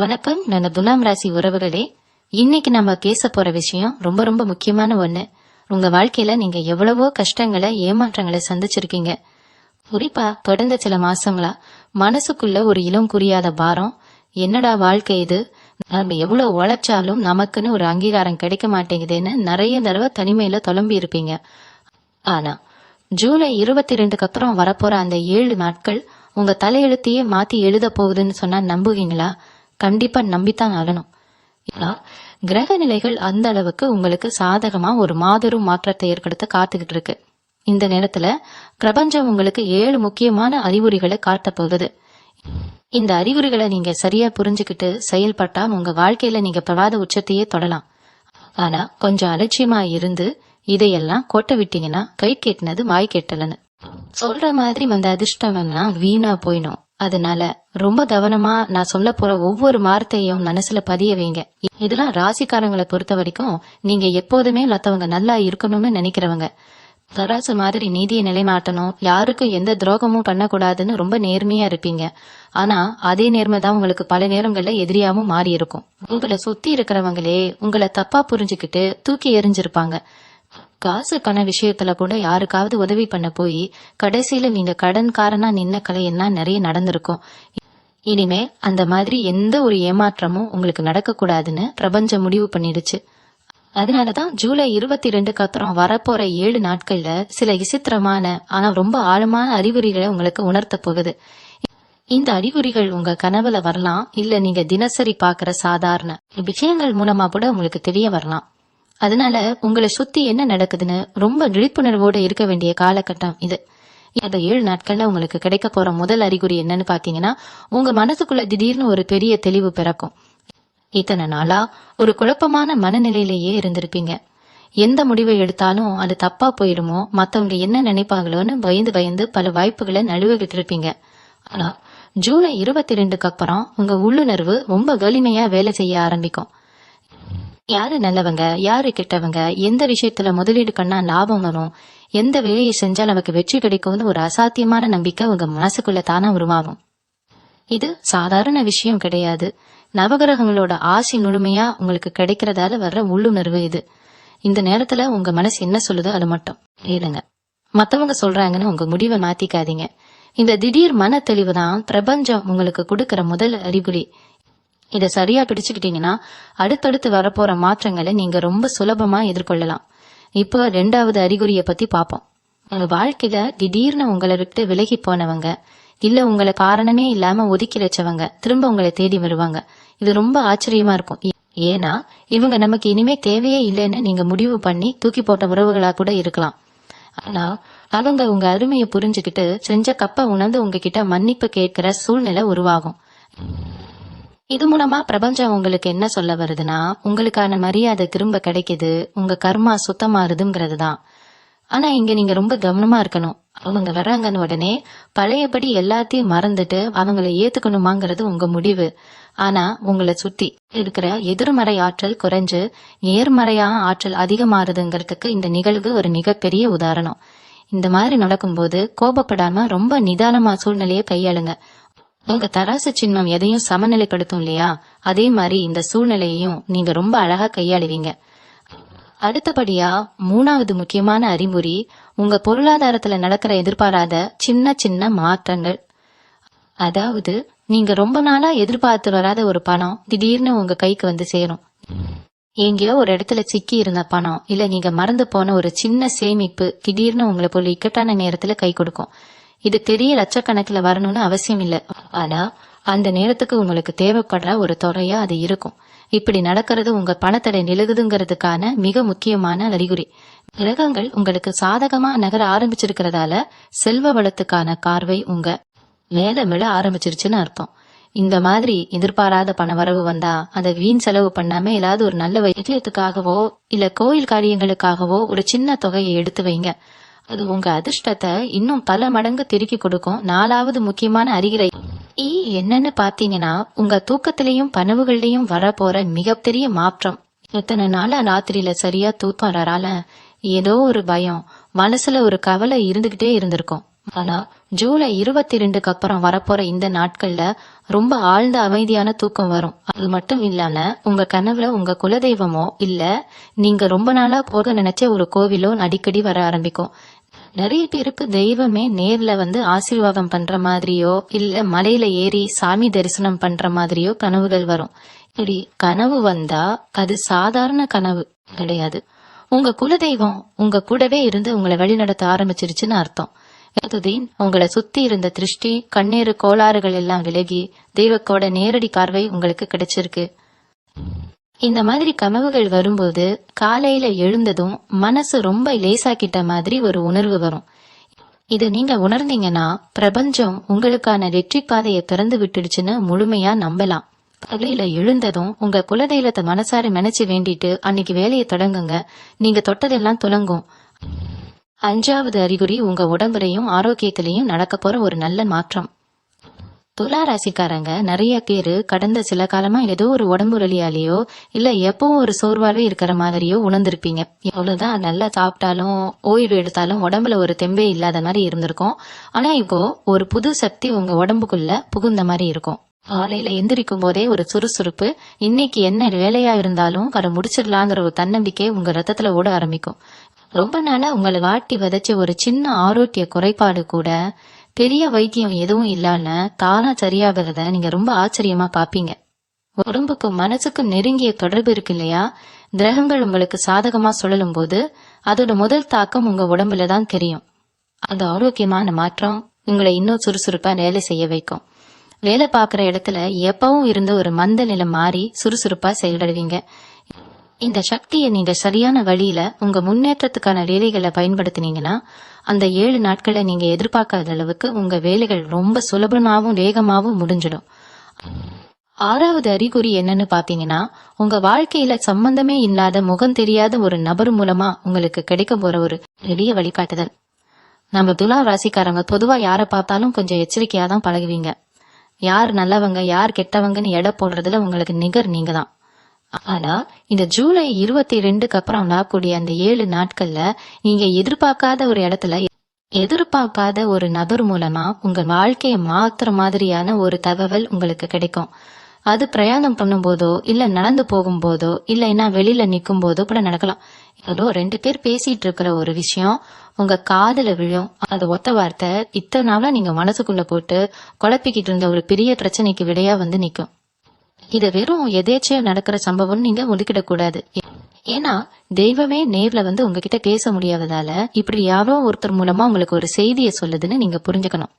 வணக்கம். நான் துலாம் ராசி உறவுகளே, இன்னைக்கு நம்ம பேச போற விஷயம் ரொம்ப ரொம்ப முக்கியமான ஒண்ணு. உங்க வாழ்க்கையில நீங்க எவ்வளவோ கஷ்டங்களை, ஏமாற்றங்களை சந்திச்சிருக்கீங்க. குறிப்பா தொடர்ந்த சில மாசங்களா மனசுக்குள்ள ஒரு இளம் புரியாத பாரம். என்னடா வாழ்க்கை இது, நம்ம எவ்வளவு உழைச்சாலும் நமக்குன்னு ஒரு அங்கீகாரம் கிடைக்க மாட்டேங்குதுன்னு நிறைய தடவை தனிமையில தொலம்பி இருப்பீங்க. ஆனா ஜூலை 22க்கு அப்புறம் வரப்போற அந்த 7 நாட்கள் உங்க தலையெழுத்தையே மாத்தி எழுத போகுதுன்னு சொன்னா நம்புவீங்களா? கண்டிப்பா நம்பித்தான் ஆகணும். ஏன்னா கிரக நிலைகள் அந்த அளவுக்கு உங்களுக்கு சாதகமா ஒரு மாபெரும் மாற்றத்தை ஏற்படுத்த காத்துக்கிட்டு இருக்கு. இந்த நேரத்துல பிரபஞ்சம் உங்களுக்கு 7 முக்கியமான அறிகுறிகளை காட்ட போகுது. இந்த அறிகுறிகளை நீங்க சரியா புரிஞ்சுக்கிட்டு செயல்பட்டா உங்க வாழ்க்கையில நீங்க பிரவாத உச்சத்தையே தொடலாம். ஆனா கொஞ்சம் அலட்சியமா இருந்து இதையெல்லாம் கொட்ட விட்டீங்கன்னா கை கேட்டினது வாய் கேட்டலன்னு சொல்ற மாதிரி வந்த அதிர்ஷ்டம்லாம் வீணா போயிடும். அதனால ரொம்ப கவனமா நான் சொல்ல போற ஒவ்வொரு வார்த்தையும் மனசுல பதிய வைங்க. இதெல்லாம் ராசிக்காரங்களை பொறுத்த வரைக்கும் நீங்க எப்போதுமே மத்தவங்க நல்லா இருக்கணும்னு நினைக்கிறவங்க. தராசு மாதிரி நீதியை நிலைநாட்டணும், யாருக்கும் எந்த துரோகமும் பண்ணக்கூடாதுன்னு ரொம்ப நேர்மையா இருப்பீங்க. ஆனா அதே நேர்மை தான் உங்களுக்கு பல நேரங்கள்ல எதிரியாவும் மாறி இருக்கும். உங்களை சுத்தி இருக்கிறவங்களே உங்களை தப்பா புரிஞ்சுக்கிட்டு தூக்கி எறிஞ்சிருப்பாங்க. காசு பண விஷயத்துல கூட யாருக்காவது உதவி பண்ண போய் கடைசியில நீங்க கடன்காரனா நின்ன கலையெல்லாம் நிறைய நடந்திருக்கும். இனிமே அந்த மாதிரி எந்த ஒரு ஏமாற்றமும் உங்களுக்கு நடக்க கூடாதுன்னு பிரபஞ்சம் முடிவு பண்ணிடுச்சு. அதனாலதான் ஜூலை 22க்கு அப்புறம் வரப்போற 7 நாட்கள்ல சில விசித்திரமான ஆனா ரொம்ப ஆழமான அறிகுறிகளை உங்களுக்கு உணர்த்த போகுது. இந்த அறிகுறிகள் உங்க கனவுல வரலாம், இல்ல நீங்க தினசரி பாக்குற சாதாரண விஷயங்கள் மூலமா கூட உங்களுக்கு தெரிய வரலாம். அதனால உங்களை சுத்தி என்ன நடக்குதுன்னு ரொம்ப விழிப்புணர்வோடு இருக்க வேண்டிய காலகட்டம் இது. இந்த 7 நாட்கள்ல உங்களுக்கு கிடைக்க போற முதல் அறிகுறி என்னன்னு பாத்தீங்கன்னா, உங்க மனசுக்குள்ள திடீர்னு ஒரு பெரிய தெளிவு பிறக்கும். இத்தனை நாளா ஒரு குழப்பமான மனநிலையிலேயே இருந்திருப்பீங்க. எந்த முடிவை எடுத்தாலும் அது தப்பா போயிடுமோ, மத்தவங்க என்ன நினைப்பாங்களோன்னு பயந்து பயந்து பல வாய்ப்புகளை நழுவ இருப்பீங்க. ஆனா ஜூலை 22க்கு அப்புறம் உங்க உள்ளுணர்வு ரொம்ப வலிமையா வேலை செய்ய ஆரம்பிக்கும். யாரு நல்லவங்க, யாரு கெட்டவங்க, எந்த விஷயத்துல முதலீடு பண்ணா லாபம் வரும், எந்த வேலையை செஞ்சா நமக்கு வெற்றி கிடைக்கும்னு ஒரு அசாத்தியமான நம்பிக்கை உங்க மனசுக்குள்ள தானே உருவாகும். இது சாதாரண விஷயம் கிடையாது. நவகிரகங்களோட ஆசை முழுமையா உங்களுக்கு கிடைக்கிறதால வர்ற உள்ளுணர்வு இது. இந்த நேரத்துல உங்க மனசு என்ன சொல்லுதோ அது மட்டும் கேளுங்க. மத்தவங்க சொல்றாங்கன்னு உங்க முடிவை மாத்திக்காதீங்க. இந்த திடீர் மன தெளிவு தான் பிரபஞ்சம் உங்களுக்கு கொடுக்கற முதல் அறிகுறி. இத சரியா பிடிச்சுக்கிட்டீங்கன்னா அடுத்தடுத்து வரப்போற மாற்றங்களை நீங்க ரொம்ப சுலபமா எதிர்கொள்ளலாம். இப்போ 2வது அறிகுறிய பத்தி பாப்போம். உங்க வாழ்க்கையில திடீர்னு உங்களை விட்டு விலகி போனவங்க, இல்ல உங்களை காரணமே இல்லாம ஒதுக்கி வச்சவங்க திரும்ப உங்களை தேடி வருவாங்க. இது ரொம்ப ஆச்சரியமா இருக்கும். ஏன்னா இவங்க நமக்கு இனிமே தேவையே இல்லைன்னு நீங்க முடிவு பண்ணி தூக்கி போட்ட உறவுகளா கூட இருக்கலாம். ஆனா அவங்க உங்க அருமையை புரிஞ்சுக்கிட்டு செஞ்ச கப்ப உணர்ந்து உங்ககிட்ட மன்னிப்பு கேட்கிற சூழ்நிலை உருவாகும். இது மூலமா பிரபஞ்சம் உங்களுக்கு என்ன சொல்ல வருதுன்னா, உங்களுக்கான மரியாதை திரும்ப கிடைக்குது, உங்க கர்மா சுத்தமாறுதுங்கிறது தான். ஆனா இங்க நீங்க ரொம்ப கவனமா இருக்கணும். அவங்க வர்றாங்கன்னு உடனே பழையபடி எல்லாத்தையும் மறந்துட்டு அவங்களை ஏத்துக்கணுமாங்கிறது உங்க முடிவு. ஆனா உங்களை சுத்தி இருக்கிற எதிர்மறை ஆற்றல் குறைஞ்சு நேர்மறையான ஆற்றல் அதிகமாறுதுங்கிறதுக்கு இந்த நிகழ்வு ஒரு மிகப்பெரிய உதாரணம். இந்த மாதிரி நடக்கும்போது கோபப்படாம ரொம்ப நிதானமா சூழ்நிலையை கையாளுங்க. உங்க தராசு சின்னம் எதையும் சமநிலைப்படுத்தும் இல்லையா, அதே மாதிரி இந்த சூழ்நிலையையும் நீங்க ரொம்ப அழகா கையாளுவீங்க. அடுத்தபடியா 3வது முக்கியமான அறிகுறி உங்க பொருளாதாரத்துல நடக்கிற எதிர்பாராத சின்ன சின்ன மாற்றங்கள். அதாவது நீங்க ரொம்ப நாளா எதிர்பார்த்து வராத ஒரு பணம் திடீர்னு உங்க கைக்கு வந்து சேரும். எங்கேயோ ஒரு இடத்துல சிக்கி இருந்த பணம், இல்ல நீங்க மறந்து போன ஒரு சின்ன சேமிப்பு திடீர்னு உங்களை போல இக்கட்டான நேரத்துல கை கொடுக்கும். இது பெரிய லட்சக்கணக்கில் வரணும்னு அவசியம் இல்லை. ஆனா அந்த நேரத்துக்கு உங்களுக்கு தேவைப்படுற ஒரு தொகையா அது இருக்கும். இப்படி நடக்கிறது உங்க பணத்தடை நிலகுதுங்கிறதுக்கான மிக முக்கியமான அறிகுறி. கிரகங்கள் உங்களுக்கு சாதகமா நகர ஆரம்பிச்சிருக்கிறதால செல்வ வளத்துக்கான பார்வை உங்க மேல விழ ஆரம்பிச்சிருச்சுன்னு அர்த்தம். இந்த மாதிரி எதிர்பாராத பண வரவு வந்தா அதை வீண் செலவு பண்ணாம ஏதாவது ஒரு நல்ல விஷயத்துக்காகவோ இல்ல கோயில் காரியங்களுக்காகவோ ஒரு சின்ன தொகையை எடுத்து வைங்க. அது உங்க அதிர்ஷ்டத்தை இன்னும் பல மடங்கு திருக்கி கொடுக்கும். 4வது முக்கியமான அறிகுறி என்னன்னு பாத்தீங்கன்னா, உங்க தூக்கத்திலையும் கனவுகள்லயும் வரப்போற மிகப்பெரிய மாற்றம். எத்தனை நாளா ராத்திரியில சரியா தூக்கம் வரால ஏதோ ஒரு பயம், மனசுல ஒரு கவலை இருந்துகிட்டே இருந்திருக்கும். ஆனா ஜூலை 22க்கு அப்புறம் வரப்போற இந்த நாட்கள்ல ரொம்ப ஆழ்ந்த அமைதியான தூக்கம் வரும். அது மட்டும் இல்லாம உங்க கனவுல உங்க குலதெய்வமோ இல்ல நீங்க ரொம்ப நாளா போக நினைச்ச ஒரு கோவிலோ அடிக்கடி வர ஆரம்பிக்கும். நிறைய பேருக்கு தெய்வமே நேர்ல வந்து ஆசீர்வாதம் பண்ற மாதிரியோ இல்ல மலையில ஏறி சாமி தரிசனம் பண்ற மாதிரியோ கனவுகள் வரும். இப்படி கனவு வந்தா அது சாதாரண கனவு கிடையாது. உங்க குலதெய்வம் உங்க கூடவே இருந்து உங்களை வழிநடத்த ஆரம்பிச்சிருச்சுன்னு அர்த்தம். உங்களை சுத்தி இருந்த திருஷ்டி கண்ணீர் கோளாறுகள் எல்லாம் விலகி தெய்வத்தோட நேரடி பார்வை உங்களுக்கு கிடைச்சிருக்கு. இந்த மாதிரி கனவுகள் வரும்போது காலையில எழுந்ததும் மனசு ரொம்ப லேசாக்கிட்ட மாதிரி ஒரு உணர்வு வரும். இது நீங்க உணர்ந்தீங்கன்னா பிரபஞ்சம் உங்களுக்கான வெற்றி பாதையை திறந்து விட்டுடுச்சுன்னு முழுமையா நம்பலாம். காலையில எழுந்ததும் உங்க குலதெய்வத்தை மனசார நினைச்சு வேண்டிட்டு அன்னைக்கு வேலையை தொடங்குங்க. நீங்க தொட்டதெல்லாம் துலங்கும். 5வது அறிகுறி உங்க உடம்புலையும் ஆரோக்கியத்திலையும் நடக்க போற ஒரு நல்ல மாற்றம். துலா ராசிக்காரங்க நிறைய பேரு கடந்த சில காலமா ஏதோ ஒரு உடம்பு வலியாலேயோ இல்ல எப்பவும் ஒரு சோர்வாவே இருக்கிற மாதிரியோ உணர்ந்திருப்பீங்க. எவ்வளவுதான் நல்லா சாப்பிட்டாலும் ஓய்வு எடுத்தாலும் உடம்புல ஒரு தெம்பே இல்லாத மாதிரி இருந்திருக்கும். ஆனா இப்போ ஒரு புது சக்தி உங்க உடம்புக்குள்ள புகுந்த மாதிரி இருக்கும். காலையில எந்திரிக்கும் போதே ஒரு சுறுசுறுப்பு, இன்னைக்கு என்ன வேலையா இருந்தாலும் அதை முடிச்சிடலாங்கிற ஒரு தன்னம்பிக்கை உங்க ரத்தத்துல ஓட ஆரம்பிக்கும். ரொம்ப நாளா உங்களை வாட்டி விதைச்ச ஒரு சின்ன ஆரோக்கிய குறைபாடு கூட பெரிய வைத்தியம் எதுவும் இல்லாம தானா சரியாகிறத நீங்க ரொம்ப ஆச்சரியமா பாப்பீங்க. உடம்புக்கும் மனசுக்கும் நெருங்கிய தொடர்பு இருக்கு இல்லையா? கிரகங்கள் உங்களுக்கு சாதகமா சுழலும் போது அதோட முதல் தாக்கம் உங்க உடம்புல தான் தெரியும். அந்த ஆரோக்கியமான மாற்றம் உங்களை இன்னும் சுறுசுறுப்பா வேலை செய்ய வைக்கும். வேலை பார்க்குற இடத்துல எப்பவும் இருந்த ஒரு மந்த நிலை மாறி சுறுசுறுப்பா செயல்படுவீங்க. இந்த சக்தியை நீங்க சரியான வழியில உங்க முன்னேற்றத்துக்கான வேலைகளை பயன்படுத்தினீங்கன்னா அந்த 7 நாட்களை நீங்க எதிர்பார்க்காத அளவுக்கு உங்க வேலைகள் ரொம்ப சுலபமாவும் வேகமாவும் முடிஞ்சிடும். 6வது அறிகுறி என்னன்னு பாத்தீங்கன்னா, உங்க வாழ்க்கையில சம்பந்தமே இல்லாத முகம் தெரியாத ஒரு நபர் மூலமா உங்களுக்கு கிடைக்க போற ஒரு பெரிய வழிகாட்டுதல். நம்ம துலா ராசிக்காரங்க பொதுவா யாரை பார்த்தாலும் கொஞ்சம் எச்சரிக்கையா தான் பழகுவீங்க. யார் நல்லவங்க யார் கெட்டவங்கன்னு எடை போடுறதுல உங்களுக்கு நிகர் நீங்க தான். ஆனா இந்த ஜூலை 22க்கு அப்புறம் வரக்கூடிய அந்த 7 நாட்கள்ல நீங்க எதிர்பார்க்காத ஒரு இடத்துல எதிர்பார்க்காத ஒரு நபர் மூலமா உங்க வாழ்க்கையை மாத்துற மாதிரியான ஒரு தகவல் உங்களுக்கு கிடைக்கும். அது பிரயாணம் பண்ணும் போதோ இல்ல நடந்து போகும் போதோ இல்லைன்னா வெளியில நிக்கும் போதோ கூட நடக்கலாம். ஏதோ 2 பேர் பேசிட்டு இருக்கிற ஒரு விஷயம் உங்க காதுல விழும். அது ஒத்த வார்த்தை இத்தனை நாளா நீங்க மனசுக்குள்ள போட்டு குழப்பிக்கிட்டு இருந்த ஒரு பெரிய பிரச்சனைக்கு விடையா வந்து நிக்கும். இது வெறும் எதேச்சையா நடக்கிற சம்பவம் நீங்க ஒதுக்கிடக்கூடாது. ஏன்னா தெய்வமே நேர்ல வந்து உங்ககிட்ட பேச முடியாததால இப்படி யாரோ ஒருத்தர் மூலமா உங்களுக்கு ஒரு செய்தியை சொல்லுதுன்னு நீங்க புரிஞ்சுக்கணும்.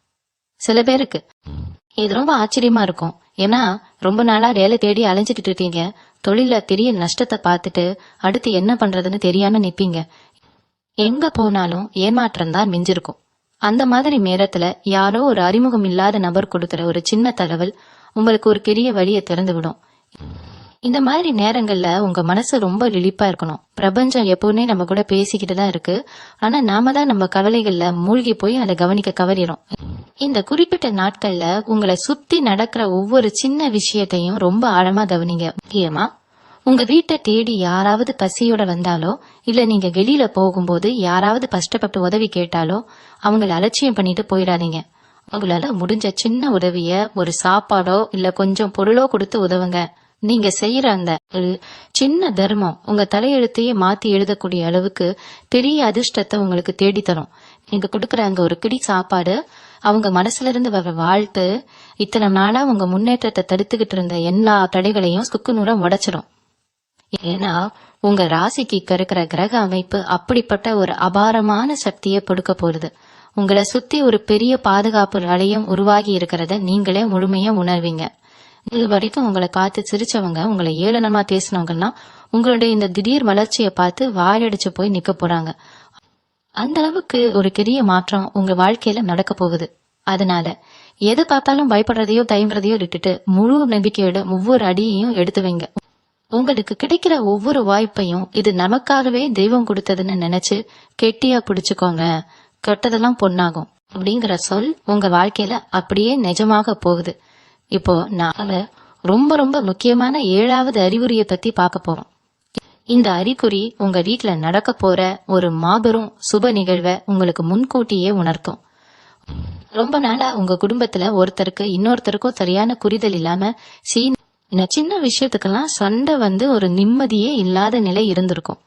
சில பேருக்கு இது ரொம்ப ஆச்சரியமா இருக்கும். ஏன்னா ரொம்ப நாளா வேலை தேடி அலைஞ்சிட்டு இருக்கீங்க. தொழில பெரிய நஷ்டத்தை பார்த்துட்டு அடுத்து என்ன பண்றதுன்னு தெரியாம நிப்பீங்க. எங்க போனாலும் ஏமாற்றம் தான் மிஞ்சிருக்கும். அந்த மாதிரி நேரத்துல யாரோ ஒரு அறிமுகம் இல்லாத நபர் கொடுக்கிற ஒரு சின்ன தகவல் உங்களுக்கு ஒரு பெரிய வழியை திறந்து விடும். இந்த மாதிரி நேரங்கள்ல உங்க மனசு ரொம்ப இழிப்பா இருக்கணும். பிரபஞ்சம் எப்பவுமே நம்ம கூட பேசிக்கிட்டு தான் இருக்கு. ஆனா நாம தான் நம்ம கவலைகள்ல மூழ்கி போய் அதை கவனிக்க கவரிடும். இந்த குறிப்பிட்ட நாட்கள்ல உங்களை சுத்தி நடக்கிற ஒவ்வொரு சின்ன விஷயத்தையும் ரொம்ப ஆழமா கவனிங்க. முக்கியமா உங்க வீட்டை தேடி யாராவது பசியோட வந்தாலோ இல்ல நீங்க வெளியில போகும்போது யாராவது கஷ்டப்பட்டு உதவி கேட்டாலோ அவங்களை அலட்சியம் பண்ணிட்டு போயிடாதீங்க. அவங்களால முடிஞ்ச சின்ன உதவிய ஒரு சாப்பாடோ இல்ல கொஞ்சம் பொருளோ கொடுத்து உதவுங்க. நீங்க செய்யற அந்த ஒரு சின்ன தர்மம் உங்க தலையெழுத்தையே மாத்தி எழுதக்கூடிய அளவுக்கு பெரிய அதிர்ஷ்டத்தை உங்களுக்கு தேடி தரும். நீங்க கொடுக்கற அங்க ஒரு பிடி சாப்பாடு அவங்க மனசுல இருந்து வர வாழ்த்து இத்தனை நாளா உங்க முன்னேற்றத்தை தடுத்துக்கிட்டு இருந்த எல்லா தடைகளையும் சுக்குநூறா உடைச்சிடும். ஏன்னா உங்க ராசிக்கு இருக்கிற கிரக அமைப்பு அப்படிப்பட்ட ஒரு அபாரமான சக்தியை கொடுக்க போகுது. உங்களை சுத்தி ஒரு பெரிய பாதுகாப்பு வளையம் உருவாகி இருக்கிறத நீங்களே முழுமையா உணர்வீங்க. இது வரைக்கும் உங்களை பார்த்து சிரிச்சவங்க உங்களை ஏளனமா பேசினவங்கன்னா உங்களுடைய இந்த திடீர் வளர்ச்சியை பார்த்து வாயடிச்சு போய் நிக்க போறாங்க. அந்த அளவுக்கு ஒரு பெரிய மாற்றம் உங்க வாழ்க்கையில நடக்க போகுது. அதனால எது பார்த்தாலும் பயப்படுறதையோ தயங்குறதையோ விட்டுட்டு முழு நம்பிக்கையோட ஒவ்வொரு அடியையும் எடுத்து வைங்க. உங்களுக்கு கிடைக்கிற ஒவ்வொரு வாய்ப்பையும் இது நமக்காகவே தெய்வம் கொடுத்ததுன்னு நினைச்சு கெட்டியா பிடிச்சுக்கோங்க. கெட்டதெல்லாம் பொன்னாகும் அப்படிங்கிற சொல் உங்க வாழ்க்கையில அப்படியே நிஜமாக போகுது. இப்போ நாம ரொம்ப ரொம்ப முக்கியமான 7வது அறிகுறியை பத்தி பார்க்க போறோம். இந்த அறிகுறி உங்க வீட்டுல நடக்க போற ஒரு மாபெரும் சுப நிகழ்வை உங்களுக்கு முன்கூட்டியே உணர்த்தும். ரொம்ப நாளா உங்க குடும்பத்துல ஒருத்தருக்கு இன்னொருத்தருக்கும் சரியான புரிதல் இல்லாம சின்ன விஷயத்துக்கெல்லாம் சண்டை ஒரு நிம்மதியே இல்லாத நிலை இருந்திருக்கும்.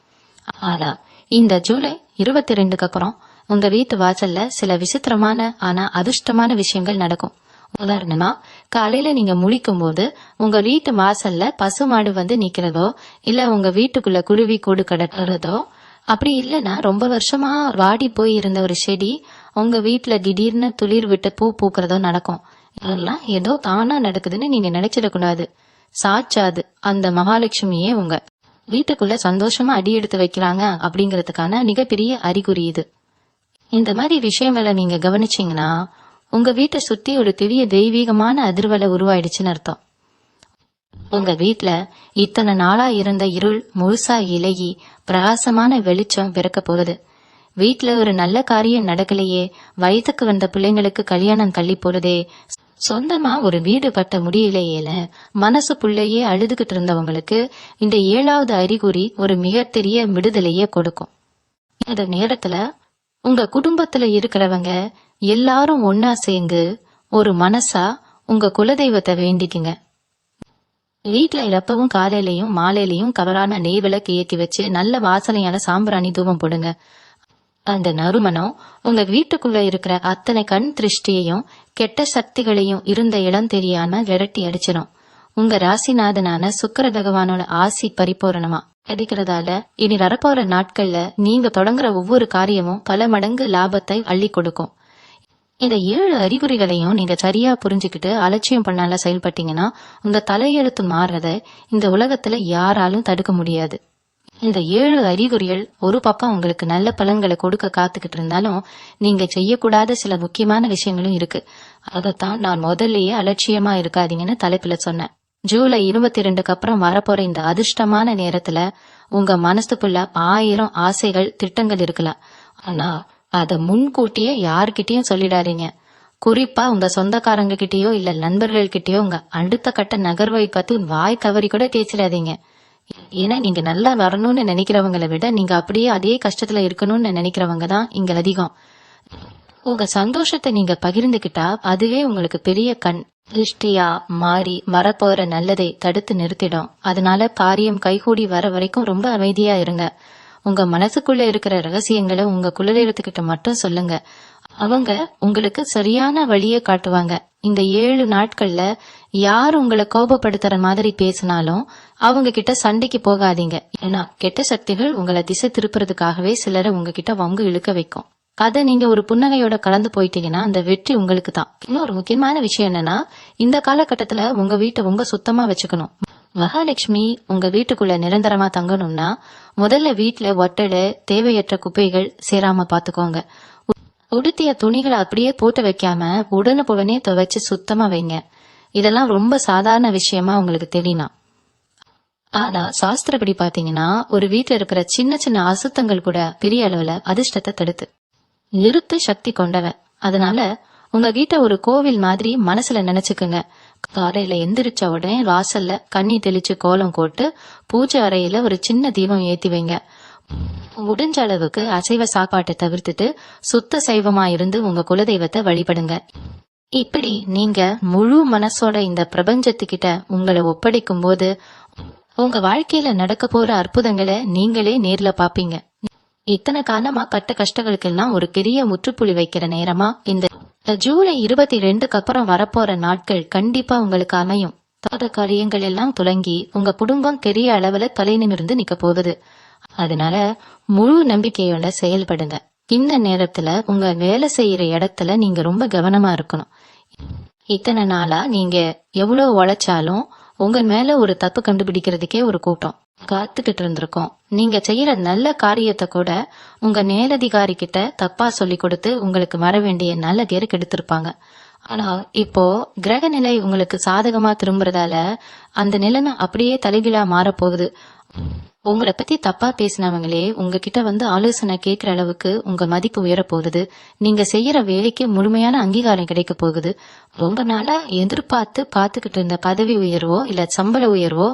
ஆனா இந்த ஜூலை 22க்கு அப்புறம் உங்க வீட்டு வாசல்ல சில விசித்திரமான ஆனா அதிர்ஷ்டமான விஷயங்கள் நடக்கும். உதாரணமா, காலையில நீங்க முழிக்கும் போது உங்க வீட்டு வாசல்ல பசுமாடு நிக்கிறதோ, இல்ல உங்க வீட்டுக்குள்ள குருவி கூடு கட்டுறதோ, அப்படி இல்லைன்னா ரொம்ப வருஷமா வாடி போய் இருந்த ஒரு செடி உங்க வீட்டுல திடீர்னு துளிர் விட்டு பூ பூக்கிறதோ நடக்கும். இதெல்லாம் ஏதோ தானா நடக்குதுன்னு நீங்க நினைச்சிடக்கூடாது. சாட்சாது அந்த மகாலட்சுமியே உங்க வீட்டுக்குள்ள சந்தோஷமா அடி எடுத்து வைக்கிறாங்க அப்படிங்கறதுக்கான மிகப்பெரிய அறிகுறி இது. இந்த மாதிரி விஷயங்களை நீங்க கவனிச்சீங்கன்னா உங்க வீட்டை சுத்தி ஒரு பெரிய தெய்வீகமான அதிர்வலை உருவாயிடுச்சுன்னு அர்த்தம். உங்க வீட்டுல இத்தனை நாளா இருந்த இருள் முழுசா இலகி பிரகாசமான வெளிச்சம் பிறக்க போகுது. வீட்டுல ஒரு நல்ல காரியம் நடக்கலையே, வயதுக்கு வந்த பிள்ளைங்களுக்கு கல்யாணம் தள்ளி போறதே, சொந்தமா ஒரு வீடு கட்ட முடியலையேல மனசுக்குள்ளேயே அழுதுகிட்டு இருந்தவங்களுக்கு இந்த 7வது அறிகுறி ஒரு மிகப்பெரிய விடுதலையே கொடுக்கும். இந்த நேரத்துல உங்க குடும்பத்துல இருக்கிறவங்க எல்லாரும் ஒன்னா சேர்ந்து ஒரு மனசா உங்க குலதெய்வத்தை வேண்டிக்குங்க. வீட்டுல எப்பவும் காலையிலயும் மாலையிலயும் கவரான நெய் விளக்கு ஏற்றி வச்சு நல்ல வாசனையான சாம்பிராணி தூபம் போடுங்க. அந்த நறுமணம் உங்க வீட்டுக்குள்ள இருக்கிற அத்தனை கண் திருஷ்டியையும் கெட்ட சக்திகளையும் இருந்த இடம் தெரியாம விரட்டி அடிச்சிடும். உங்க ராசிநாதனான சுக்கிர பகவானோட ஆசி பரிபூரணமா கிடைக்கிறதால இனி வரப்போற நாட்கள்ல நீங்க தொடங்குற ஒவ்வொரு காரியமும் பல மடங்கு லாபத்தை அள்ளி கொடுக்கும். இந்த 7 அறிகுறிகளையும் நீங்க சரியா புரிஞ்சுக்கிட்டு அலட்சியம் பண்ணால செயல்பட்டீங்கன்னா உங்க தலையெழுத்து மாறுறத இந்த உலகத்துல யாராலும் தடுக்க முடியாது. இந்த 7 அறிகுறிகள் ஒரு பக்கம் உங்களுக்கு நல்ல பலன்களை கொடுக்க காத்துக்கிட்டு இருந்தாலும் நீங்க செய்யக்கூடாத சில முக்கியமான விஷயங்களும் இருக்கு. அதைத்தான் நான் முதல்லயே அலட்சியமா இருக்காதீங்கன்னு தலைப்புல சொன்னேன். ஜூலை 22க்கு அப்புறம் வரப்போற இந்த அதிர்ஷ்டமான நேரத்துல உங்க மனசுக்குள்ள 1000 ஆசைகள் திட்டங்கள் இருக்கலாம். ஆனா அத முன்கூட்டியே யாருக்கிட்டயும் சொல்லிடாதீங்க. குறிப்பா உங்க சொந்தக்காரங்க கிட்டயோ இல்ல நண்பர்கள் கிட்டயோ உங்க அடுத்த கட்ட நகர்வை பத்தி வாய் கவரி கூட பேசிடாதீங்க. ஏன்னா நீங்க நல்லா வரணும்னு நினைக்கிறவங்களை விட நீங்க அப்படியே அதே கஷ்டத்துல இருக்கணும்னு நினைக்கிறவங்க தான் இங்க அதிகம். உங்க சந்தோஷத்தை நீங்க பகிர்ந்துகிட்டா அதுவே உங்களுக்கு பெரிய கண் திருஷ்டியா மாறி வரப்போற நல்லதை தடுத்து நிறுத்திடும். அதனால காரியம் கைகூடி வர வரைக்கும் ரொம்ப அமைதியா இருங்க. உங்க மனசுக்குள்ள இருக்கிற ரகசியங்களை உங்க குலதெய்வத்துக்கிட்ட மட்டும் சொல்லுங்க. அவங்க உங்களுக்கு சரியான வழியை காட்டுவாங்க. இந்த 7 நாட்கள்ல யார் உங்களை கோபப்படுத்துற மாதிரி பேசினாலும் அவங்க கிட்ட சண்டைக்கு போகாதீங்க. ஏன்னா கெட்ட சக்திகள் உங்களை திசை திருப்புறதுக்காகவே சிலரை உங்ககிட்ட வம்பு இழுக்க வைக்கும். அதை நீங்க ஒரு புன்னகையோட கலந்து போயிட்டீங்கன்னா அந்த வெற்றி உங்களுக்கு தான். இன்னொரு முக்கியமான விஷயம் என்னன்னா, இந்த காலகட்டத்துல உங்க வீட்டை ரொம்ப சுத்தமா வச்சுக்கணும். மகாலட்சுமி உங்க வீட்டுக்குள்ள நிரந்தரமா தங்கணும்னா முதல்ல வீட்டுல ஒட்டடை தேவையற்ற குப்பைகள் சேராம பாத்துக்கோங்க. உடுத்திய துணிகளை அப்படியே போட்டு வைக்காம உடனுக்குடனே துவைச்சு சுத்தமா வைங்க. இதெல்லாம் ரொம்ப சாதாரண விஷயமா உங்களுக்கு தெரியலாம். ஆனா சாஸ்திரப்படி பாத்தீங்கன்னா ஒரு வீட்டுல இருக்கிற சின்ன சின்ன அசுத்தங்கள் கூட பெரிய அளவுல அதிர்ஷ்டத்தை தடுத்து நிறுத்த சக்தி கொண்டவன். அதனால உங்க வீட்டை ஒரு கோவில் மாதிரி மனசுல நினைச்சுக்குங்க. காலையில எந்திரிச்ச உடனே வாசல்ல கண்ணி தெளிச்சு கோலம் போட்டு பூஜை அறையில ஒரு சின்ன தீபம் ஏத்தி வைங்க. முடிஞ்ச அளவுக்கு அசைவ சாப்பாட்டை தவிர்த்துட்டு சுத்த சைவமா இருந்து உங்க குலதெய்வத்தை வழிபடுங்க. இப்படி நீங்க முழு மனசோட இந்த பிரபஞ்சத்துக்கிட்ட உங்களை ஒப்படைக்கும் போது உங்க வாழ்க்கையில நடக்க போற அற்புதங்களை நீங்களே நேர்ல பாப்பீங்க. இத்தனை காலமா பட்ட கஷ்டங்களுக்கெல்லாம் ஒரு பெரிய முற்றுப்புள்ளி வைக்கிற நேரமா இந்த ஜூலை 22க்கு அப்புறம் வரப்போற நாட்கள் கண்டிப்பா உங்களுக்கு அமையும். தோத காரியங்கள் எல்லாம் துலங்கி உங்க குடும்பம் பெரிய அளவுல தலை நிமிர்ந்து நிக்க போகுது. அதனால முழு நம்பிக்கையோட செயல்படுங்க. இந்த நேரத்துல உங்க வேலை செய்யற இடத்துல நீங்க ரொம்ப கவனமா இருக்கணும். இத்தனை நாளா நீங்க எவ்வளவு உழைச்சாலும் உங்க மேல ஒரு தப்பு கண்டுபிடிக்கிறதுக்கே ஒரு கூட்டம் காத்துக்கிட்டு இருந்திருக்கோம். நீங்க செய்யற நல்ல காரியத்தை கூட உங்க மேலதிகாரி கிட்ட தப்பா சொல்லி கொடுத்து உங்களுக்கு வர வேண்டிய நல்ல பேரு கெடுத்திருப்பாங்க. ஆனா இப்போ கிரக நிலை உங்களுக்கு சாதகமா திரும்புறதால அந்த நிலைமை அப்படியே தலைகீழா மாறப்போகுது. உங்களை பத்தி தப்பா பேசினவங்களே உங்ககிட்ட ஆலோசனை கேட்கிற அளவுக்கு உங்க மதிப்பு உயர போகுது. நீங்க செய்யற வேலைக்கு முழுமையான அங்கீகாரம் கிடைக்க போகுது. ரொம்ப நாளா எதிர்பார்த்து பாத்துக்கிட்டு இருந்த பதவி உயர்வோ இல்ல சம்பள உயர்வோ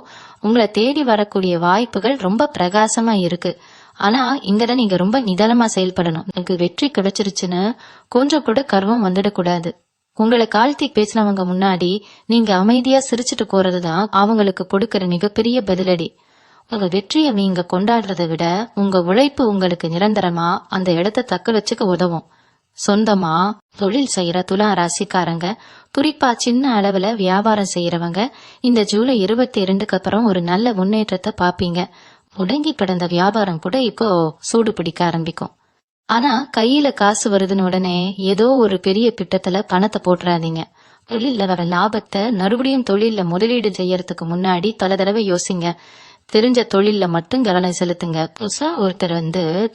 உங்களை தேடி வரக்கூடிய வாய்ப்புகள் ரொம்ப பிரகாசமா இருக்கு. ஆனா இங்கதான் நீங்க ரொம்ப நிதானமா செயல்படணும். உங்களுக்கு வெற்றி கிடைச்சிருச்சுன்னு கொஞ்சம் கூட கர்வம் வந்துடக்கூடாது. உங்களை கால்த்தி பேசினவங்க முன்னாடி நீங்க அமைதியா சிரிச்சுட்டு போறதுதான் அவங்களுக்கு கொடுக்கற மிகப்பெரிய பதிலடி. உங்க வெற்றியை நீங்க கொண்டாடுறதை விட உங்க உழைப்பு உங்களுக்கு நிரந்தரமா அந்த இடத்தை தக்க வச்சுக்க உதவும். சொந்தமா தொழில் செய்யற துலா ராசிக்காரங்க, குறிப்பா சின்ன அளவுல வியாபாரம் செய்யறவங்க இந்த ஜூலை 22க்கு அப்புறம் ஒரு நல்ல முன்னேற்றத்தை பாப்பீங்க. முடங்கி கிடந்த வியாபாரம் கூட இப்போ சூடு பிடிக்க ஆரம்பிக்கும். ஆனா கையில காசு வருதுன்னு உடனே ஏதோ ஒரு பெரிய திட்டத்துல பணத்தை போட்டுறாதீங்க. தொழில்ல வர லாபத்தை மறுபடியும் தொழில்ல முதலீடு செய்யறதுக்கு முன்னாடி பல தடவை யோசிங்க. தெரிஞ்ச தொழில்ல மட்டும் கவனம் செலுத்துங்க. புதுசா ஒருத்தர்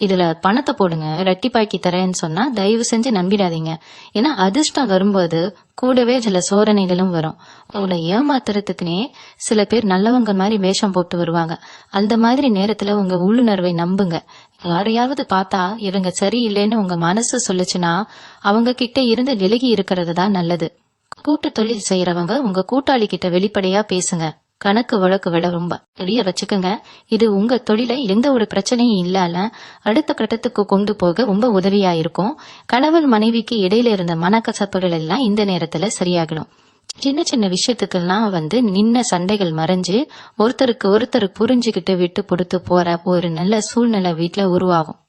இதுல பணத்தை போடுங்க, ரெட்டிப்பாக்கி தரேன்னு சொன்னா தயவு செஞ்சு நம்பிடாதீங்க. ஏன்னா அதிர்ஷ்டம் வரும்போது கூடவே சில சோதனைகளும் வரும். உங்களை ஏமாத்துறதுக்குனே சில பேர் நல்லவங்க மாதிரி வேஷம் போட்டு வருவாங்க. அந்த மாதிரி நேரத்துல உங்க உள்ளுணர்வை நம்புங்க. யாரையாவது பார்த்தா இவங்க சரியில்லைன்னு உங்க மனசு சொல்லுச்சுன்னா அவங்க கிட்ட இருந்து விலகி இருக்கிறது தான் நல்லது. கூட்டு தொழில் செய்யறவங்க உங்க கூட்டாளி கிட்ட வெளிப்படையா பேசுங்க. கணக்கு வழக்கு விட ரொம்ப தெரிய வச்சுக்கோங்க. இது உங்க தொழிலை எந்த ஒரு பிரச்சனையும் இல்லாம அடுத்த கட்டத்துக்கு கொண்டு போக ரொம்ப உதவியா இருக்கும். கணவன் மனைவிக்கு இடையில இருந்த மனக்கசப்புகள் எல்லாம் இந்த நேரத்துல சரியாகிடும். சின்ன சின்ன விஷயத்துக்கெல்லாம் நின்ன சண்டைகள் மறைஞ்சு ஒருத்தருக்கு ஒருத்தர் புரிஞ்சுக்கிட்டு விட்டு கொடுத்து போற ஒரு நல்ல சூழ்நிலை வீட்டுல உருவாகும்.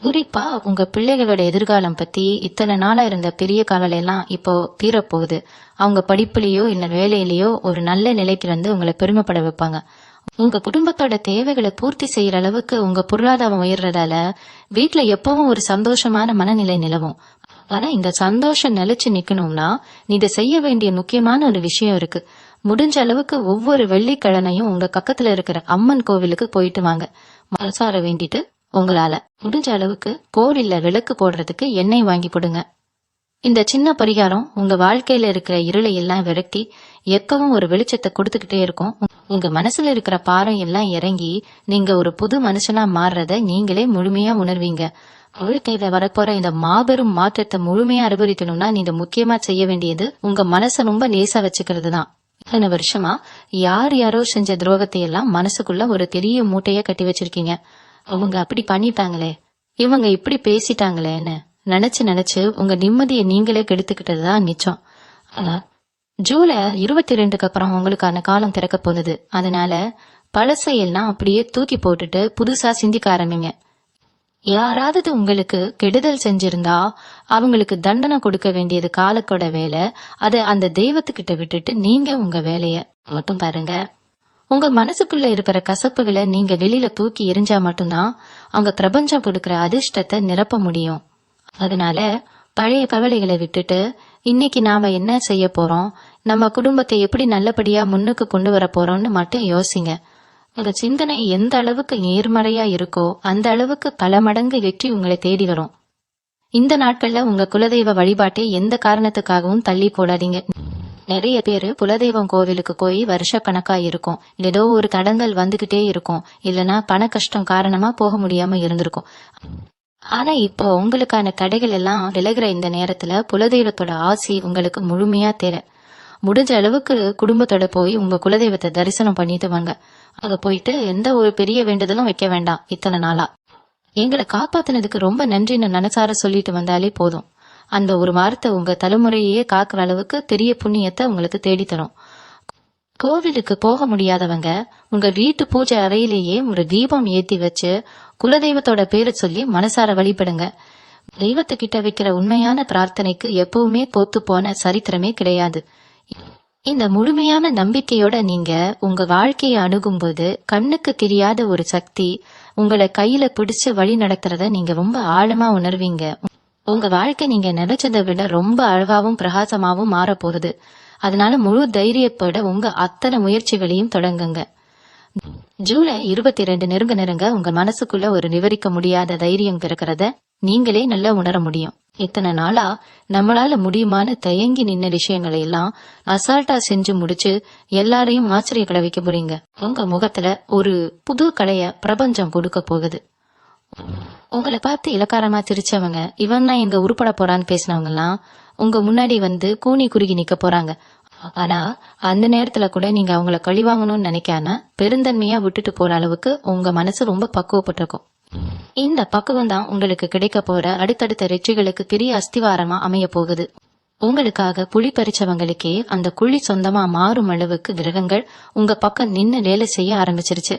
குறிப்பா உங்க பிள்ளைகளோட எதிர்காலம் பத்தி இத்தனை நாளா இருந்த பெரிய கவலை எல்லாம் இப்போ தீரப்போகுது. அவங்க படிப்புலயோ இல்ல வேலையிலயோ ஒரு நல்ல நிலைக்கு உங்களை பெருமைப்பட வைப்பாங்க. உங்க குடும்பத்தோட தேவைகளை பூர்த்தி செய்யற அளவுக்கு உங்க பொருளாதாரம் உயர்றதால வீட்டுல எப்பவும் ஒரு சந்தோஷமான மனநிலை நிலவும். ஆனா இந்த சந்தோஷம் நிலைச்சு நிக்கணும்னா நீங்க செய்ய வேண்டிய முக்கியமான ஒரு விஷயம் இருக்கு. முடிஞ்ச அளவுக்கு ஒவ்வொரு வெள்ளிக்கிழமையும் உங்க பக்கத்துல இருக்கிற அம்மன் கோவிலுக்கு போயிட்டு வாங்க. மனசார வேண்டிட்டு உங்களால முடிஞ்ச அளவுக்கு கோவில்ல விளக்கு போடுறதுக்கு எண்ணெய் வாங்கி போடுங்க. இந்த சின்ன பரிகாரம் உங்க வாழ்க்கையில இருக்கிற இருளை எல்லாம் விரட்டி எப்பவும் ஒரு வெளிச்சத்தை கொடுத்துக்கிட்டே இருக்கும். உங்க மனசுல இருக்கிற பாரம் எல்லாம் இறங்கி நீங்க ஒரு புது மனுஷனா மாறுறத நீங்களே முழுமையா உணர்வீங்க. வாழ்க்கையில வரப்போற இந்த மாபெரும் மாற்றத்தை முழுமையா அனுபவிக்கணும்னா நீங்க முக்கியமா செய்ய வேண்டியது உங்க மனசை ரொம்ப லேசா வச்சுக்கிறது தான். இத்தனை வருஷமா யாரோ செஞ்ச துரோகத்தை எல்லாம் மனசுக்குள்ள ஒரு பெரிய மூட்டைய கட்டி வச்சிருக்கீங்க. அவங்க அப்படி பண்ணிட்டாங்களே, இவங்க இப்படி பேசிட்டாங்களேன்னு நினைச்சு உங்க நிம்மதியை நீங்களே கெடுத்துக்கிட்டதுதான் நிச்சயம். ஆனா ஜூலை 22க்கு அப்புறம் உங்களுக்கான காலம் திறக்க போகுது. அதனால பழசையெல்லாம் அப்படியே தூக்கி போட்டுட்டு புதுசா சிந்திக்க ஆரம்பிங்க. யாராவது உங்களுக்கு கெடுதல் செஞ்சிருந்தா அவங்களுக்கு தண்டனை கொடுக்க வேண்டியது காலக்கோட வேலை. அதை அந்த தெய்வத்துக்கிட்ட விட்டுட்டு நீங்க உங்க வேலைய மட்டும் பாருங்க. உங்க மனசுக்குள்ள இருக்கிற கசப்புகளை நீங்க வெளியில தூக்கி எரிஞ்சா மட்டும்தான் அவங்க பிரபஞ்சம் கொடுக்கிற அதிர்ஷ்டத்தை நிரப்ப முடியும். அதனால பழைய கவலைகளை விட்டுட்டு இன்னைக்கு நாம என்ன செய்ய போறோம், நம்ம குடும்பத்தை எப்படி நல்லபடியா முன்னுக்கு கொண்டு வர போறோம்னு மட்டும் யோசிங்க. உங்க சிந்தனை எந்த அளவுக்கு நேர்மறையா இருக்கோ அந்த அளவுக்கு பல மடங்கு வெற்றி உங்களை தேடி வரும். இந்த நாட்கள்ல உங்க குலதெய்வ வழிபாட்டை எந்த காரணத்துக்காகவும் தள்ளி போடாதீங்க. நிறைய பேரு குலதெய்வம் கோவிலுக்கு போய் வருஷ கணக்கா இருக்கும். ஏதோ ஒரு தடங்கள் வந்துகிட்டே இருக்கும். இல்லனா பண கஷ்டம் காரணமா போக முடியாம இருந்திருக்கும். ஆனா இப்போ உங்களுக்கான கடைகள் எல்லாம் விலகிற இந்த நேரத்துல குலதெய்வத்தோட ஆசி உங்களுக்கு முழுமையா தேவை. முடிஞ்ச அளவுக்கு குடும்பத்தோட போய் உங்க குலதெய்வத்தை தரிசனம் பண்ணிட்டு வாங்க. அங்க போயிட்டு எந்த ஒரு பெரிய வேண்டுதலும் வைக்க வேண்டாம். இத்தனை நாளா எங்களை காப்பாத்தினதுக்கு ரொம்ப நன்றின்னு மனசார சொல்லிட்டு வந்தாலே போதும். அந்த ஒரு வார்த்தை உங்க தலைமுறையே காக்குற அளவுக்கு பெரிய புண்ணியத்தை உங்களுக்கு தேடித்தரும். கோவிலுக்கு போக முடியாதவங்க உங்க வீட்டு பூஜை அறையிலேயே ஒரு தீபம் ஏத்தி வச்சு குலதெய்வத்தோட பேரை சொல்லி மனசார வழிபடுங்க. தெய்வத்துக்கிட்ட வைக்கிற உண்மையான பிரார்த்தனைக்கு எப்பவுமே தோத்து போன சரித்திரமே கிடையாது. இந்த முழுமையான நம்பிக்கையோட நீங்க உங்க வாழ்க்கையை அணுகும் போது கண்ணுக்கு தெரியாத ஒரு சக்தி உங்களை கையில பிடிச்சு வழி நடக்கிறத நீங்க ரொம்ப ஆழமா உணர்வீங்க. உங்க வாழ்க்கை நீங்க நினைச்சதை விட ரொம்ப அழகாவும் பிரகாசமாவும் மாற போகுது. அதனால முழு தைரியத்தோட உங்க அத்தனை முயற்சிகளையும் தொடங்குங்க. ஜூலை 22 நெருங்க உங்க மனசுக்குள்ள ஒரு விவரிக்க முடியாத தைரியம் இருக்கிறத நீங்களே நல்லா உணர முடியும். இத்தனை நாளா நம்மளால முடியுமான தயங்கி நின்ன விஷயங்களை எல்லாம் அசால்ட்டா செஞ்சு முடிச்சு எல்லாரையும் ஆச்சரியப்பட வைக்க போறீங்க. உங்க முகத்துல ஒரு புது கலைய பிரபஞ்சம் கொடுக்க போகுது. உங்களை பார்த்து இலக்காரமா சிரிச்சவங்க, இவன் தான் எங்க உருப்பட போறான்னு பேசினவங்க எல்லாம் உங்க முன்னாடி கூனி குறுகி நிக்க போறாங்க. ஆனா அந்த நேரத்துல கூட நீங்க அவங்கள கழிவாங்கணும்னு நினைக்காம பெருந்தன்மையா விட்டுட்டு போற அளவுக்கு உங்க மனசு ரொம்ப பக்குவப்பட்டிருக்கும். இந்த பக்குவம் தான் உங்களுக்கு கிடைக்க போற அடுத்தடுத்த வெற்றிகளுக்கு பெரிய அஸ்திவாரமா அமைய போகுது. உங்களுக்காக குழி பறிச்சவங்களுக்கே அந்த குழி சொந்தமா மாறும் அளவுக்கு கிரகங்கள் உங்க பக்கம் நின்னு வேலை செய்ய ஆரம்பிச்சிருச்சு.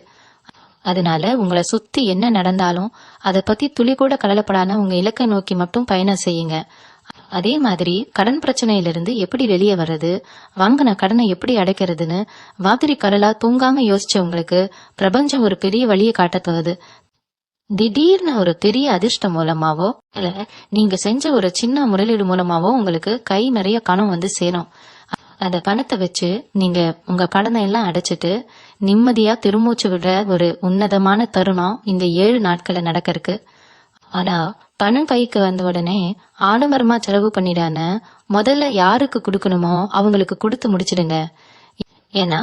அதனால உங்களை சுத்தி என்ன நடந்தாலும் அதை பத்தி துளி கூட கவலைப்படாம உங்க இலக்கை நோக்கி மட்டும் பயணம் செய்யுங்க. அதே மாதிரி கடன் பிரச்சனையிலிருந்து எப்படி வெளியே வர்றது, வாங்கின கடனை எப்படி அடைக்கிறதுன்னு வாதிரி கடலா தூங்காம யோசிச்ச உங்களுக்கு பிரபஞ்சம் ஒரு பெரிய வழியை காட்டத் போகுது. திடீர்னு ஒரு பெரிய அதிர்ஷ்டம் மூலமாவோ இல்ல நீங்க செஞ்ச ஒரு சின்ன முதலீடு மூலமாவோ உங்களுக்கு கை நிறைய பணம் வந்து சேரும். அந்த பணத்தை வச்சு நீங்க உங்க கடனை எல்லாம் அடைச்சிட்டு நிம்மதியா திருமூச்சு விடுற ஒரு உன்னதமான தருணம் இந்த 7 நாட்கள நடக்கறக்கு. ஆனா பணம் கைக்கு வந்த உடனே ஆடம்பரமா செலவு பண்ணிடாம முதல்ல யாருக்கு கொடுக்கணுமோ அவங்களுக்கு கொடுத்து முடிச்சிடுங்க. ஏன்னா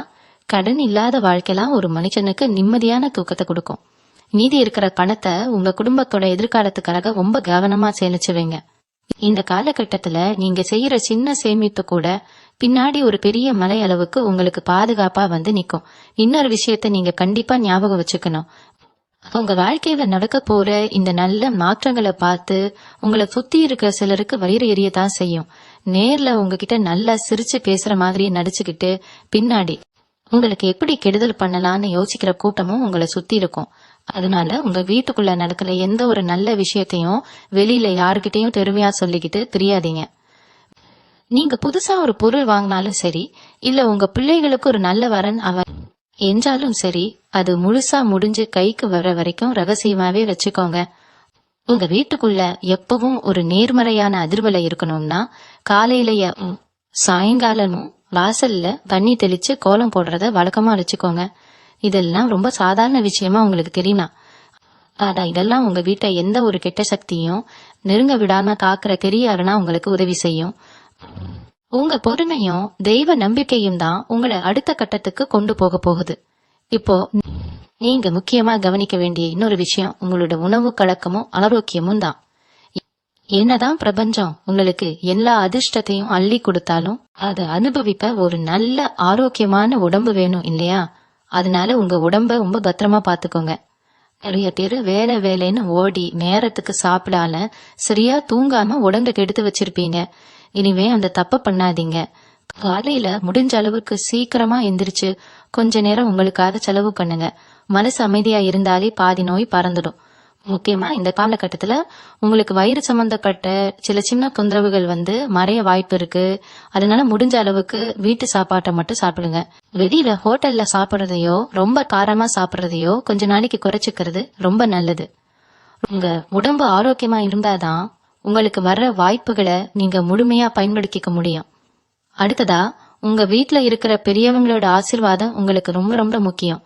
கடன் இல்லாத வாழ்க்கைலாம் ஒரு மனுஷனுக்கு நிம்மதியான தூக்கத்தை கொடுக்கும். மீதி இருக்கிற பணத்தை உங்க குடும்பத்தோட எதிர்காலத்துக்காக ரொம்ப கவனமா சேமிச்சு வைங்க. இந்த காலகட்டத்துல நீங்க செய்யற சின்ன சேமிப்பு கூட பின்னாடி ஒரு பெரிய மலை அளவுக்கு உங்களுக்கு பாதுகாப்பா வந்து நிக்கும். இன்னொரு விஷயத்த நீங்க கண்டிப்பா ஞாபகம் வச்சுக்கணும். உங்க வாழ்க்கையில நடக்க போற இந்த நல்ல மாற்றங்களை பார்த்து உங்களை சுத்தி இருக்கிற சிலருக்கு வயிறு எரியதான் செய்யும். நேர்ல உங்ககிட்ட நல்லா சிரிச்சு பேசுற மாதிரி நடிச்சுக்கிட்டு பின்னாடி உங்களுக்கு எப்படி கெடுதல் பண்ணலாம்னு யோசிக்கிற கூட்டமும் உங்களை சுத்தி இருக்கும். அதனால உங்க வீட்டுக்குள்ள நடக்கிற எந்த ஒரு நல்ல விஷயத்தையும் வெளியில யாருக்கிட்டையும் பெருமையா சொல்லிக்கிட்டு தெரியாதீங்க. நீங்க புதுசா ஒரு பொருள் வாங்கினாலும் சரி, இல்ல உங்க பிள்ளைகளுக்கு ஒரு நல்ல வரன் என்றாலும் சரி, அது முழுசா முடிஞ்சு கைக்கு வர வரைக்கும் ரகசியமாவே வச்சுக்கோங்க. உங்க வீட்டுக்குள்ள எப்பவும் ஒரு நேர்மறையான அதிர்வலை இருக்கணும்னா காலையிலயும் சாயங்காலமும் வாசல்ல தண்ணி தெளிச்சு கோலம் போடுறத வழக்கமா வச்சுக்கோங்க. இதெல்லாம் ரொம்ப சாதாரண விஷயமா உங்களுக்கு தெரியுமா? ஆனா இதெல்லாம் உங்க வீட்டை எந்த ஒரு கெட்ட சக்தியும் நெருங்க விடாம காக்கிற பெரிய அரணா உங்களுக்கு உதவி செய்யும். உங்க பொறுமையும் தெய்வ நம்பிக்கையும் தான் உங்களை அடுத்த கட்டத்துக்கு கொண்டு போக போகுது. இப்போ நீங்க முக்கியமா கவனிக்க வேண்டிய இன்னொரு விஷயம் உங்களோட உணவு கலக்கமும் ஆரோக்கியமும் தான். என்னதான் பிரபஞ்சம் உங்களுக்கு எல்லா அதிர்ஷ்டத்தையும் அள்ளி கொடுத்தாலும் அதை அனுபவிப்ப ஒரு நல்ல ஆரோக்கியமான உடம்பு வேணும் இல்லையா? அதனால உங்க உடம்ப ரொம்ப பத்திரமா பாத்துக்கோங்க. நிறைய பேரு வேலைன்னு ஓடி நேரத்துக்கு சாப்பிடாம சரியா தூங்காம உடம்ப கெடுத்து வச்சிருப்பீங்க. இனிமே அந்த தப்ப பண்ணாதீங்க. காலையில முடிஞ்ச அளவுக்கு சீக்கிரமா எந்திரிச்சு கொஞ்ச நேரம் உங்களுக்காக செலவு பண்ணுங்க. மனசு அமைதியா இருந்தாலே பாதி நோய் பறந்துடும். முக்கியமா இந்த காலகட்டத்துல உங்களுக்கு வயிறு சம்பந்தப்பட்ட சில சின்ன தொந்தரவுகள் வந்து மறைய வாய்ப்பு இருக்கு. அதனால முடிஞ்ச அளவுக்கு வீட்டு சாப்பாட்டை மட்டும் சாப்பிடுங்க. வெளியில ஹோட்டல்ல சாப்பிடுறதையோ ரொம்ப காரமா சாப்பிடுறதையோ கொஞ்ச நாளைக்கு குறைச்சிக்கிறது ரொம்ப நல்லது. உங்க உடம்பு ஆரோக்கியமா இருந்தாதான் உங்களுக்கு வர்ற வாய்ப்புகளை நீங்க முழுமையா பயன்படுத்திக்க முடியும். அடுத்ததா உங்க வீட்டுல இருக்கிற பெரியவங்களோட ஆசீர்வாதம் உங்களுக்கு ரொம்ப ரொம்ப முக்கியம்.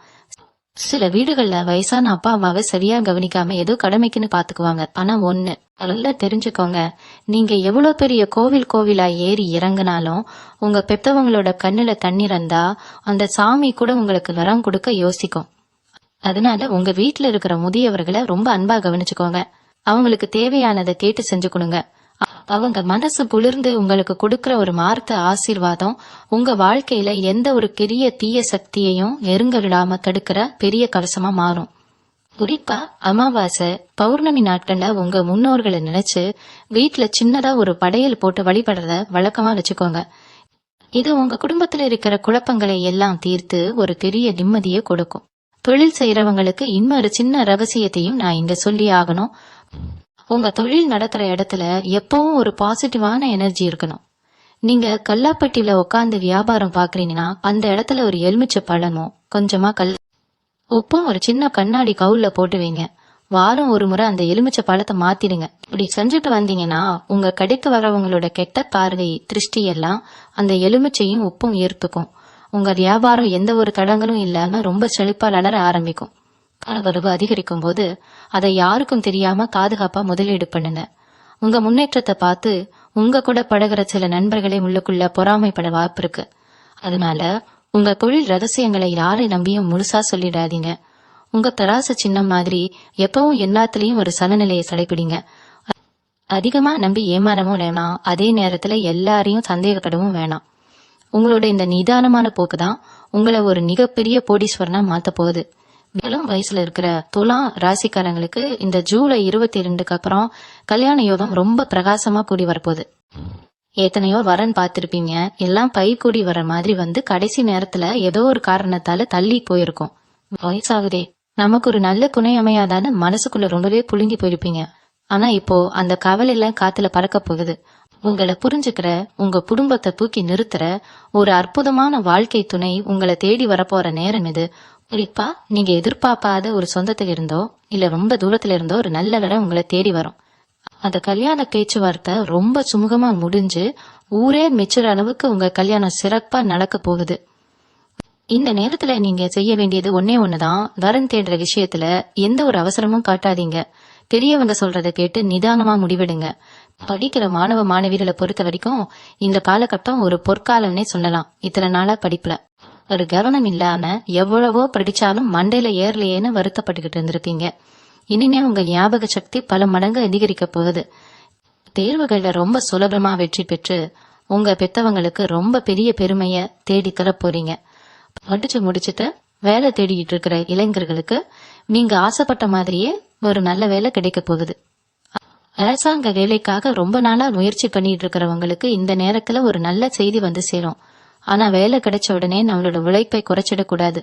சில வீடுகள்ல வயசான அப்பா அம்மாவை சரியா கவனிக்காம ஏதோ கடமைக்குன்னு பாத்துக்குவாங்க. ஆனா ஒண்ணு நல்லா தெரிஞ்சுக்கோங்க, நீங்க எவ்வளவு பெரிய கோவிலா ஏறி இறங்கினாலும் உங்க பெத்தவங்களோட கண்ணுல தண்ணீர் இருந்தா அந்த சாமி கூட உங்களுக்கு வரம் கொடுக்க யோசிக்கும். அதனால உங்க வீட்டுல இருக்கிற முதியவர்களை ரொம்ப அன்பா கவனிச்சுக்கோங்க. அவங்களுக்கு தேவையானதை கேட்டு செஞ்சு கொடுங்க. அவங்க மனசு குளிர்ந்து உங்களுக்கு கொடுக்கற ஒரு மார்த்த ஆசீர்வாதம் உங்க வாழ்க்கையில எந்த ஒரு பெரிய தீய சக்தியையும் நெருங்க விடாம தடுக்கிற பெரிய கவசமா மாறும். குறிப்பா அமாவாசை பௌர்ணமி நாட்கள்ல உங்க முன்னோர்களை நினைச்சு வீட்டுல சின்னதா ஒரு படையல் போட்டு வழிபடுறத வழக்கமா வச்சுக்கோங்க. இது உங்க குடும்பத்துல இருக்கிற குழப்பங்களை எல்லாம் தீர்த்து ஒரு பெரிய நிம்மதியை கொடுக்கும். தொழில் செய்யறவங்களுக்கு இன்னொரு சின்ன ரகசியத்தையும் நான் இங்க சொல்லி ஆகணும். உங்க தொழில் நடத்துற இடத்துல எப்பவும் ஒரு பாசிட்டிவான எனர்ஜி இருக்கணும். நீங்க கல்லாப்பட்டியில உட்காந்து வியாபாரம் பாக்குறீங்கன்னா அந்த இடத்துல ஒரு எலுமிச்சை பழமும் கொஞ்சமா உப்பும் ஒரு சின்ன கண்ணாடி கவுல்ல போட்டு வைங்க. வாரம் ஒரு முறை அந்த எலுமிச்சை பழத்தை மாத்திடுங்க. இப்படி செஞ்சுட்டு வந்தீங்கன்னா உங்க கடைக்கு வரவங்களோட கெட்ட பார்வை திருஷ்டி எல்லாம் அந்த எலுமிச்சையும் உப்பும் ஏற்புக்கும். உங்க வியாபாரம் எந்த ஒரு தடங்களும் இல்லாம ரொம்ப செழிப்பா வளர ஆரம்பிக்கும். வரவு அதிகரிக்கும் போது அதை யாருக்கும் தெரியாம பாதுகாப்பா முதலீடு பண்ணுங்க. உங்க முன்னேற்றத்தை பார்த்து உங்க கூட பழகிற சில நண்பர்களே உள்ளுக்குள்ள பொறாமைப்பட வாய்ப்பு இருக்கு. அதனால உங்க தொழில் ரகசியங்களை யாரை நம்பியும் முழுசா சொல்லிடாதீங்க. உங்க தராசு சின்னம் மாதிரி எப்பவும் எல்லாத்துலயும் ஒரு சமநிலையை கடைபிடிங்க. அதிகமா நம்பி ஏமாறவும் வேணாம், அதே நேரத்துல எல்லாரையும் சந்தேகப்படவும் வேணாம். உங்களோட இந்த நிதானமான போக்குதான் உங்களை ஒரு மிகப்பெரிய கோடீஸ்வரனா மாத்த போகுது. இளம் வயசுல இருக்கிற துலாம் ராசிக்காரங்களுக்கு இந்த ஜூலை 22க்கு அப்புறம் கல்யாண யோகம் ரொம்ப பிரகாசமா கூடி வரப்போகுது. எத்தனையோ வரன் பார்த்திருப்பீங்க, எல்லாம் கை கூடி வர மாதிரி வந்து கடைசி நேரத்துல ஏதோ ஒரு காரணத்தால தள்ளி போயிருக்கும். வயசாகுதே, நமக்கு ஒரு நல்ல துணை அமையாதான்னு மனசுக்குள்ள ரொம்பவே புழுங்கி போயிருப்பீங்க. ஆனா இப்போ அந்த கவலை எல்லாம் காத்துல பறக்க போகுது. உங்களை புரிஞ்சுக்கிற, உங்க குடும்பத்தை தூக்கி நிறுத்துற ஒரு அற்புதமான வாழ்க்கை துணை உங்களை தேடி வரப்போற நேரம் இது. குறிப்பா நீங்க எதிர்பார்க்காத ஒரு சொந்தத்துல இருந்தோ இல்ல ரொம்ப தூரத்துல இருந்தோ ஒரு நல்ல இடம் உங்களை தேடி வரும். அந்த கல்யாண பேச்சுவார்த்தை ரொம்ப சுமூகமா முடிஞ்சு ஊரே மெச்சுற அளவுக்கு உங்க கல்யாணம் சிறப்பா நடக்க போகுது. இந்த நேரத்துல நீங்க செய்ய வேண்டியது ஒன்னே ஒண்ணுதான். வரன் தேடுற விஷயத்துல எந்த ஒரு அவசரமும் காட்டாதீங்க. பெரியவங்க சொல்றதை கேட்டு நிதானமா முடிவெடுங்க. படிக்கிற மாணவ மாணவிகளை பொறுத்த வரைக்கும் இந்த காலகட்டம் ஒரு பொற்காலம்னே சொல்லலாம். இத்தனை நாளா படிப்புல ஒரு கவனம் இல்லாம எவ்வளவோ படிச்சாலும் மண்டையில ஏறலையேன்னு வருத்தப்பட்டுக்கிட்டு இருந்திருப்பீங்க. இனிமே உங்க ஞாபக சக்தி பல மடங்கு அதிகரிக்க போகுது. தேர்வுகள்ல ரொம்ப சுலபமா வெற்றி பெற்று உங்க பெத்தவங்களுக்கு ரொம்ப பெரிய பெருமைய தேடி தர போறீங்க. படிச்சு முடிச்சுட்டு வேலை தேடிட்டு இருக்கிற இளைஞர்களுக்கு நீங்க ஆசைப்பட்ட மாதிரியே ஒரு நல்ல வேலை கிடைக்க போகுது. அரசாங்க வேலைக்காக ரொம்ப நாளா முயற்சி பண்ணிட்டு இருக்கிறவங்களுக்கு இந்த நேரத்துல ஒரு நல்ல செய்தி வந்து சேரும். ஆனா வேலை கிடைச்ச உடனே நம்மளோட உழைப்பை குறைச்சிடக்கூடாது.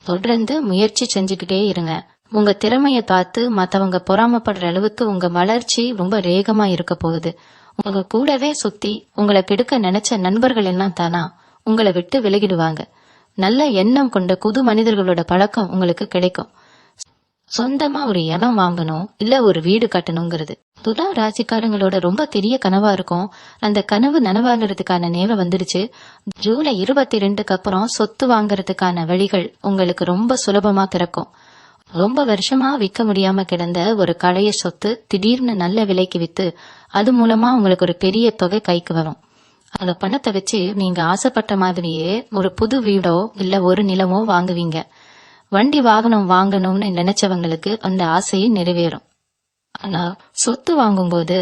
தொடர்ந்து முயற்சி செஞ்சுக்கிட்டே இருங்க. உங்க திறமைய பார்த்து மத்தவங்க பொறாமப்படுற அளவுக்கு உங்க வளர்ச்சி ரொம்ப வேகமா இருக்க போகுது. உங்க கூடவே சுத்தி உங்களை கெடுக்க நினைச்ச நண்பர்கள் எல்லாம் தானா உங்களை விட்டு விலகிடுவாங்க. நல்ல எண்ணம் கொண்ட புது மனிதர்களோட பழக்கம் உங்களுக்கு கிடைக்கும். சொந்தமா ஒரு இடம் வாங்கணும் இல்ல ஒரு வீடு கட்டணுங்கிறது துலா ராசிக்காரங்களோட ரொம்ப பெரிய கனவா இருக்கும். அந்த கனவு நனவாகிறதுக்கான நேரம் வந்துடுச்சு. ஜூலை 22க்கு அப்புறம் சொத்து வாங்கறதுக்கான வழிகள் உங்களுக்கு ரொம்ப சுலபமா திறக்கும். ரொம்ப வருஷமா விற்க முடியாம கிடந்த ஒரு பழைய சொத்து திடீர்னு நல்ல விலைக்கு வித்து அது மூலமா உங்களுக்கு ஒரு பெரிய தொகை கைக்கு வரும். அந்த பணத்தை வச்சு நீங்க ஆசைப்பட்ட மாதிரியே ஒரு புது வீடோ இல்ல ஒரு நிலமோ வாங்குவீங்க. வண்டி வாகனம் வாங்கணும்னு நினைச்சவங்களுக்கு அந்த ஆசையும் நிறைவேறும். ஆனா சொத்து வாங்கும்போது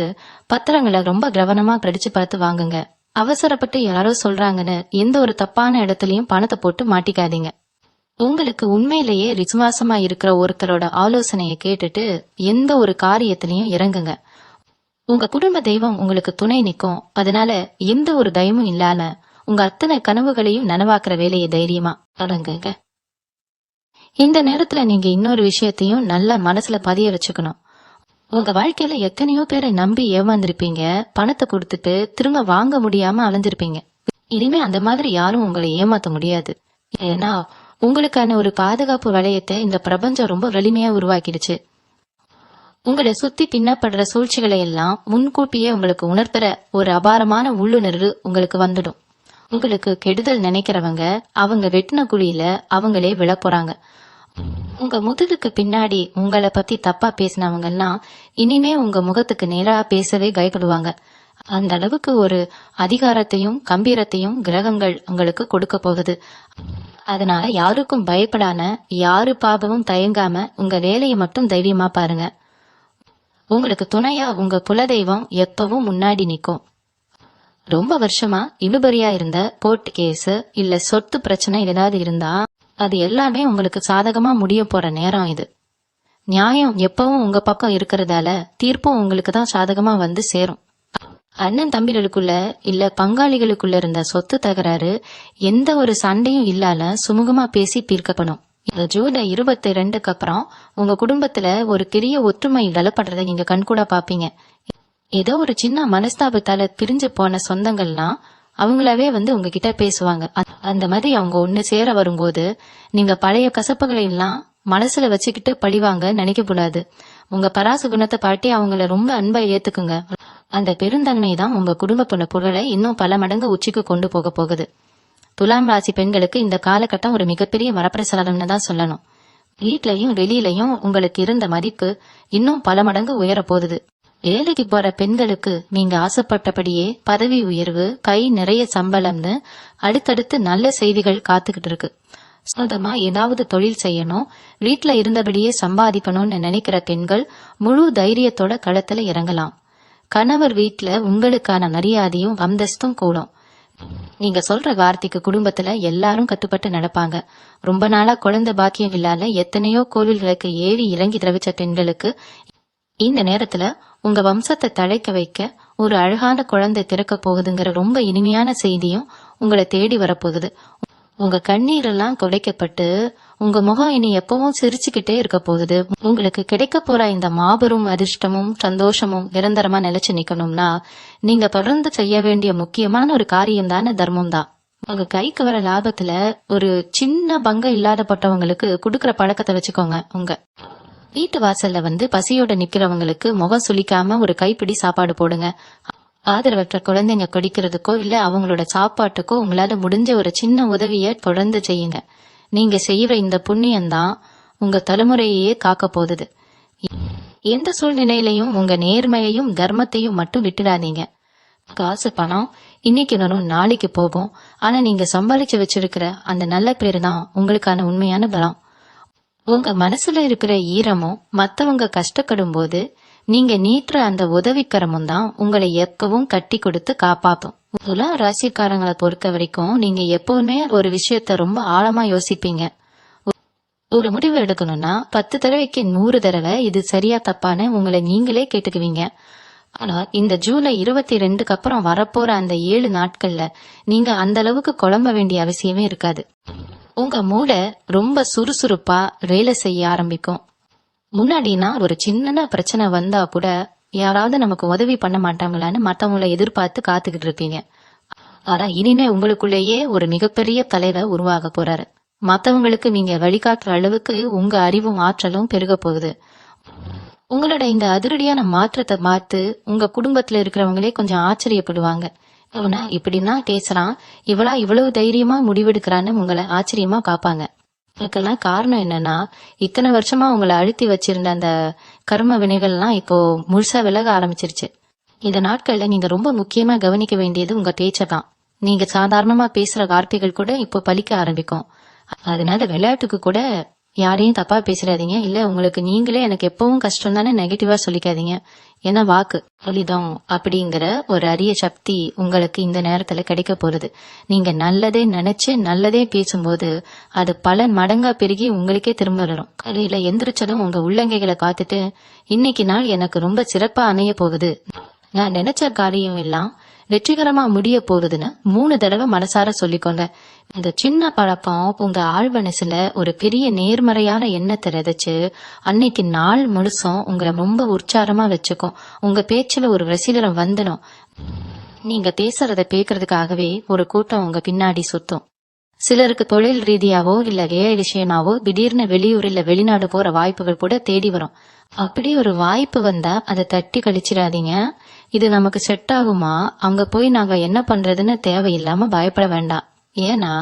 பத்திரங்களை ரொம்ப கவனமா படிச்சு பார்த்து வாங்குங்க. அவசரப்பட்டு யாரோ சொல்றாங்கன்னு எந்த ஒரு தப்பான இடத்துலயும் பணத்தை போட்டு மாட்டிக்காதீங்க. உங்களுக்கு உண்மையிலேயே விசுவாசமா இருக்கிற ஒருத்தரோட ஆலோசனையை கேட்டுட்டு எந்த ஒரு காரியத்திலையும் இறங்குங்க. உங்க குடும்ப தெய்வம் உங்களுக்கு துணை நிற்கும். அதனால எந்த ஒரு பயமும் இல்லாம உங்க அத்தனை கனவுகளையும் நனவாக்குற வேலையை தைரியமா தொடங்குங்க. இந்த நேரத்துல நீங்க இன்னொரு விஷயத்தையும் நல்ல மனசுல பதிய வச்சுக்கணும். உங்க வாழ்க்கையில எத்தனையோ பேரை நம்பி ஏமாந்திருப்பீங்க. பணத்தை கொடுத்துட்டு திரும்ப வாங்க முடியாம அலைஞ்சிருப்பீங்க. இனிமே அந்த மாதிரி யாரும் உங்களை ஏமாத்த முடியாது. ஏன்னா உங்களுக்கான ஒரு பாதுகாப்பு வளையத்தை இந்த பிரபஞ்சம் ரொம்ப வலிமையா உருவாக்கிடுச்சு. உங்களை சுத்தி பின்னப்படுற சூழ்ச்சிகளை எல்லாம் முன்கூட்டியே உங்களுக்கு உணர்த்துற ஒரு அபாரமான உள்ளுணர்வு உங்களுக்கு வந்துடும். உங்களுக்கு கெடுதல் நினைக்கிறவங்க அவங்க வெட்டின குழியில அவங்களே விழ போறாங்க. உங்க முதுகுக்கு பின்னாடி உங்களை பத்தி தப்பா பேசினவங்க எல்லாம் இனிமே உங்க முகத்துக்கு நேரா பேசவே பயப்படுவாங்க. அந்த அளவுக்கு ஒரு அதிகாரத்தையும் கம்பீரத்தையும் கிரகங்கள் உங்களுக்கு கொடுக்க போகுது. அதனால யாருக்கும் பயப்படாம யாரு பாபமும் தயங்காம உங்க வேலையை மட்டும் தைரியமா பாருங்க. உங்களுக்கு துணையா உங்க குலதெய்வம் எப்பவும் முன்னாடி நிக்கும். ரொம்ப வருஷமா இழுபறியா இருந்த கோர்ட் கேஸ் இல்ல சொத்து பிரச்சனை ஏதாவது இருந்தா அது எல்லாமே உங்களுக்கு சாதகமா முடிய போற நேரம் இது. நியாயம் எப்பவும் உங்க பக்கம் இருக்கிறதால தீர்ப்பும் உங்களுக்கு தான் சாதகமா வந்து சேரும். அண்ணன் தம்பிகளுக்குள்ள இல்ல பங்காளிகளுக்குள்ள இருந்த சொத்து தகராறு எந்த ஒரு சண்டையும் இல்லாம சுமூகமா பேசி தீர்க்கப்படும். இந்த ஜூலை 22க்கு அப்புறம் உங்க குடும்பத்துல ஒரு பெரிய ஒற்றுமை பலப்படுறதை நீங்க கண்கூட பாப்பீங்க. ஏதோ ஒரு சின்ன மனஸ்தாபத்தால பிரிஞ்சு போன சொந்தங்கள்லாம் அவங்களாவே வந்து உங்ககிட்ட பேசுவாங்க. அந்த மாதிரி அவங்க ஒண்ணு சேர வரும்போது நீங்க பழைய கசப்புகளை எல்லாம் மனசுல வச்சுக்கிட்டு பழிவாங்க நினைக்க கூடாது. உங்க பராசு குணத்தை பாட்டி அவங்கள ரொம்ப அன்பா ஏத்துக்குங்க. அந்த பெருந்தன்மை தான் உங்க குடும்ப புகழை இன்னும் பல மடங்கு உச்சிக்கு கொண்டு போக போகுது. துலாம் ராசி பெண்களுக்கு இந்த காலகட்டம் ஒரு மிகப்பெரிய வரப்பிரசாதம்னு தான் சொல்லணும். வீட்லயும் வெளியிலயும் உங்களுக்கு இருந்த மதிப்பு இன்னும் பல மடங்கு உயர போகுது. வேலைக்கு போற பெண்களுக்கு நீங்க ஆசைப்பட்டபடியே பதவி உயர்வு, கை நிறைய சம்பளம்னு அடுத்தடுத்து நல்ல செய்திகள் காத்துக்கிட்டு இருக்கு. சொந்தமா ஏதாவது தொழில் செய்யணும், வீட்டுல இருந்தபடியே சம்பாதிக்கணும்னு நினைக்கிற பெண்கள் முழு தைரியத்தோட களத்துல இறங்கலாம். கணவர் வீட்டுல உங்களுக்கான மரியாதையும் அந்தஸ்தும் கூடும். நீங்க சொல்ற வார்த்தைக்கு குடும்பத்துல எல்லாரும் கட்டுப்பட்டு நடப்பாங்க. ரொம்ப நாளா குழந்தை பாக்கியம் இல்லாத எத்தனையோ கோவில்களுக்கு ஏறி இறங்கி திரவிச்ச பெண்களுக்கு இந்த நேரத்துல உங்க வம்சத்தை தழைக்க வைக்க ஒரு அழகான குழந்தை திறக்க போகுதுங்கிற ரொம்ப இனிமையான செய்தியும் உங்களை தேடி வரப்போகுது. உங்க கண்ணீர் எல்லாம் துடைக்கப்பட்டு உங்க முகம் இனி எப்பவும் சிரிச்சுக்கிட்டே இருக்க போகுது. உங்களுக்கு கிடைக்க போற இந்த மாபெரும் அதிர்ஷ்டமும் சந்தோஷமும் நிரந்தரமா நிலைச்சு நிக்கணும்னா நீங்க தொடர்ந்து செய்ய வேண்டிய முக்கியமான ஒரு காரியம் தானே தர்மம் தான். உங்க கைக்கு வர லாபத்துல ஒரு சின்ன பங்கம் இல்லாதப்பட்டவங்களுக்கு குடுக்கற பழக்கத்தை வச்சுக்கோங்க. உங்க வீட்டு வாசல்ல பசியோட நிக்கிறவங்களுக்கு முகம் சுளிக்காம ஒரு கைப்பிடி சாப்பாடு போடுங்க. ஆதரவற்ற குழந்தைங்க குடிக்கிறதுக்கோ இல்ல அவங்களோட சாப்பாட்டுக்கோ உங்களால முடிஞ்ச ஒரு சின்ன உதவிய தொடர்ந்து செய்யுங்க. நீங்க செய்யற இந்த புண்ணியம்தான் உங்க தலைமுறையே காக்க போகுது. எந்த சூழ்நிலையிலையும் உங்க நேர்மையையும் தர்மத்தையும் மட்டும் விட்டுடாதீங்க. காசு பணம் இன்னைக்கு வரும் நாளைக்கு போகும். ஆனா நீங்க சம்பாதிச்சு வச்சிருக்கிற அந்த நல்ல பேரு தான் உங்களுக்கான உண்மையான பலம். உங்க மனசுல இருக்கிற ஈரமும் மத்தவங்க கஷ்டப்படும் போது நீங்க நீட்டுற அந்த உதவிக்கரமும் தான் உங்களை எப்பவும் கட்டி கொடுத்து காப்பாத்தும். துலா ராசிக்காரங்களை பொறுத்த வரைக்கும் நீங்க எப்பவுமே ஒரு விஷயத்த ரொம்ப ஆழமா யோசிப்பீங்க. ஒரு முடிவு எடுக்கணும்னா 10 தடவைக்கு 100 தடவை இது சரியா தப்பான்னு உங்களை நீங்களே கேட்டுக்குவீங்க. ஆனா இந்த ஜூலை 22க்கு அப்புறம் வரப்போற அந்த 7 நாட்கள்ல நீங்க அந்த அளவுக்கு குழம்ப வேண்டிய அவசியமே இருக்காது. உங்க மூளை ரொம்ப சுறுசுறுப்பா வேலை செய்ய ஆரம்பிக்கும். முன்னாடினா ஒரு சின்ன பிரச்சனை வந்தா கூட யாராவது நமக்கு உதவி பண்ண மாட்டாங்களான்னு மத்தவங்களை எதிர்பார்த்து காத்துக்கிட்டு இருப்பீங்க. ஆனா இனிமே உங்களுக்குள்ளேயே ஒரு மிகப்பெரிய தலைவர் உருவாக போறாரு. மத்தவங்களுக்கு நீங்க வழிகாட்டுற அளவுக்கு உங்க அறிவும் ஆற்றலும் பெருக போகுது. உங்களோட இந்த அதிரடியான மாற்றத்தை பார்த்து உங்க குடும்பத்துல இருக்கிறவங்களே கொஞ்சம் ஆச்சரியப்படுவாங்க. இவனா இப்படின்னா பேசுறான், இவளா இவ்வளவு தைரியமா முடிவெடுக்கிறான்னு உங்களை ஆச்சரியமா காப்பாங்க. இதுக்கெல்லாம் காரணம் என்னன்னா இத்தனை வருஷமா உங்களை அழுத்தி வச்சிருந்த அந்த கர்ம வினைகள்லாம் இப்போ முழுசா விலக ஆரம்பிச்சிருச்சு. இந்த நாட்கள்ல நீங்க ரொம்ப முக்கியமா கவனிக்க வேண்டியது உங்க பேச்சை தான். நீங்க சாதாரணமா பேசுற வார்த்தைகள் கூட இப்போ பலிக்க ஆரம்பிக்கும். அதனால விளையாட்டுக்கு கூட யாரையும் தப்பா பேசிடாதீங்க. இல்ல உங்களுக்கு நீங்களே எனக்கு எப்பவும் கஷ்டம் தானே நெகட்டிவா சொல்லிக்காதீங்க. ஏன்னா வாக்கு பலிதம் அப்படிங்கிற ஒரு அரிய சக்தி உங்களுக்கு இந்த நேரத்துல கிடைக்க போறது. நீங்க நல்லதே நினைச்சு நல்லதே பேசும்போது அது பல மடங்கா பெருகி உங்களுக்கே திரும்ப வரும். காலையில எந்திரிச்சதும் உங்க உள்ளங்கைகளை பார்த்துட்டு இன்னைக்கு நாள் எனக்கு ரொம்ப சிறப்பா அமைய போகுது, நான் நினைச்ச காரியம் எல்லாம் வெற்றிகரமா முடிய போகுதுன்னு 3 தடவை மனசார சொல்லிக்கோங்க. இந்த சின்ன பழக்கம் உங்க ஆழ்மனசுல ஒரு பெரிய நேர்மறையான எண்ணத்தை விதைச்சு அன்னைக்கு நாள் முழுசும் உங்களை ரொம்ப உற்சாகமா வச்சுக்கும். உங்க பேச்சுல ஒரு ரசிகரம் வந்துடும். நீங்க பேசுறத கேட்கறதுக்காகவே ஒரு கூட்டம் உங்க பின்னாடி சுத்தும். சிலருக்கு தொழில் ரீதியாவோ இல்ல வேலை விஷயமாவோ திடீர்னு வெளியூர் இல்ல வெளிநாடு போற வாய்ப்புகள் கூட தேடி வரும். அப்படி ஒரு வாய்ப்பு வந்தா அதை தட்டி கழிச்சிடாதீங்க. இது நமக்கு செட் ஆகுமா, அங்க போய் நாங்க என்ன பண்றதுன்னு தேவையில்லாம பயப்பட வேண்டாம். ஏன்னா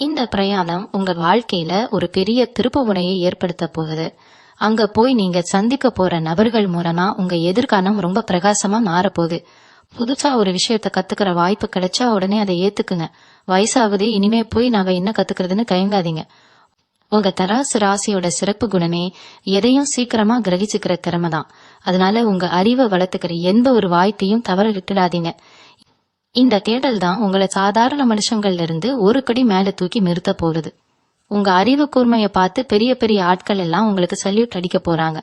இந்த பிரயாணம் உங்க வாழ்க்கையில ஒரு பெரிய திருப்பு முனையை ஏற்படுத்த போகுது. அங்க போய் நீங்க சந்திக்க போற நபர்கள் மூலமா உங்க எதிர்காலம் ரொம்ப பிரகாசமா மாறப்போகுது. புதுசா ஒரு விஷயத்த கத்துக்கிற வாய்ப்பு கிடைச்சா உடனே அதை ஏத்துக்குங்க. வயசாகுது, இனிமே போய் நாங்க என்ன கத்துக்கிறதுன்னு தயங்காதீங்க. உங்க தராசு ராசியோட சிறப்பு குணமே எதையும் சீக்கிரமா கிரகிச்சுக்கிற திறமை தான். அதனால உங்க அறிவை வளர்த்துக்கிற எந்த ஒரு வாய்ப்பையும் தவற விட்டுடாதீங்க. இந்த தேடல் தான் உங்களை சாதாரண மனுஷங்கள்ல இருந்து ஒரு கடி மேல தூக்கி நிறுத்த போகுது. உங்க அறிவு கூர்மையை பார்த்து பெரிய பெரிய ஆட்கள் எல்லாம் உங்களுக்கு சல்யூட் அடிக்க போறாங்க.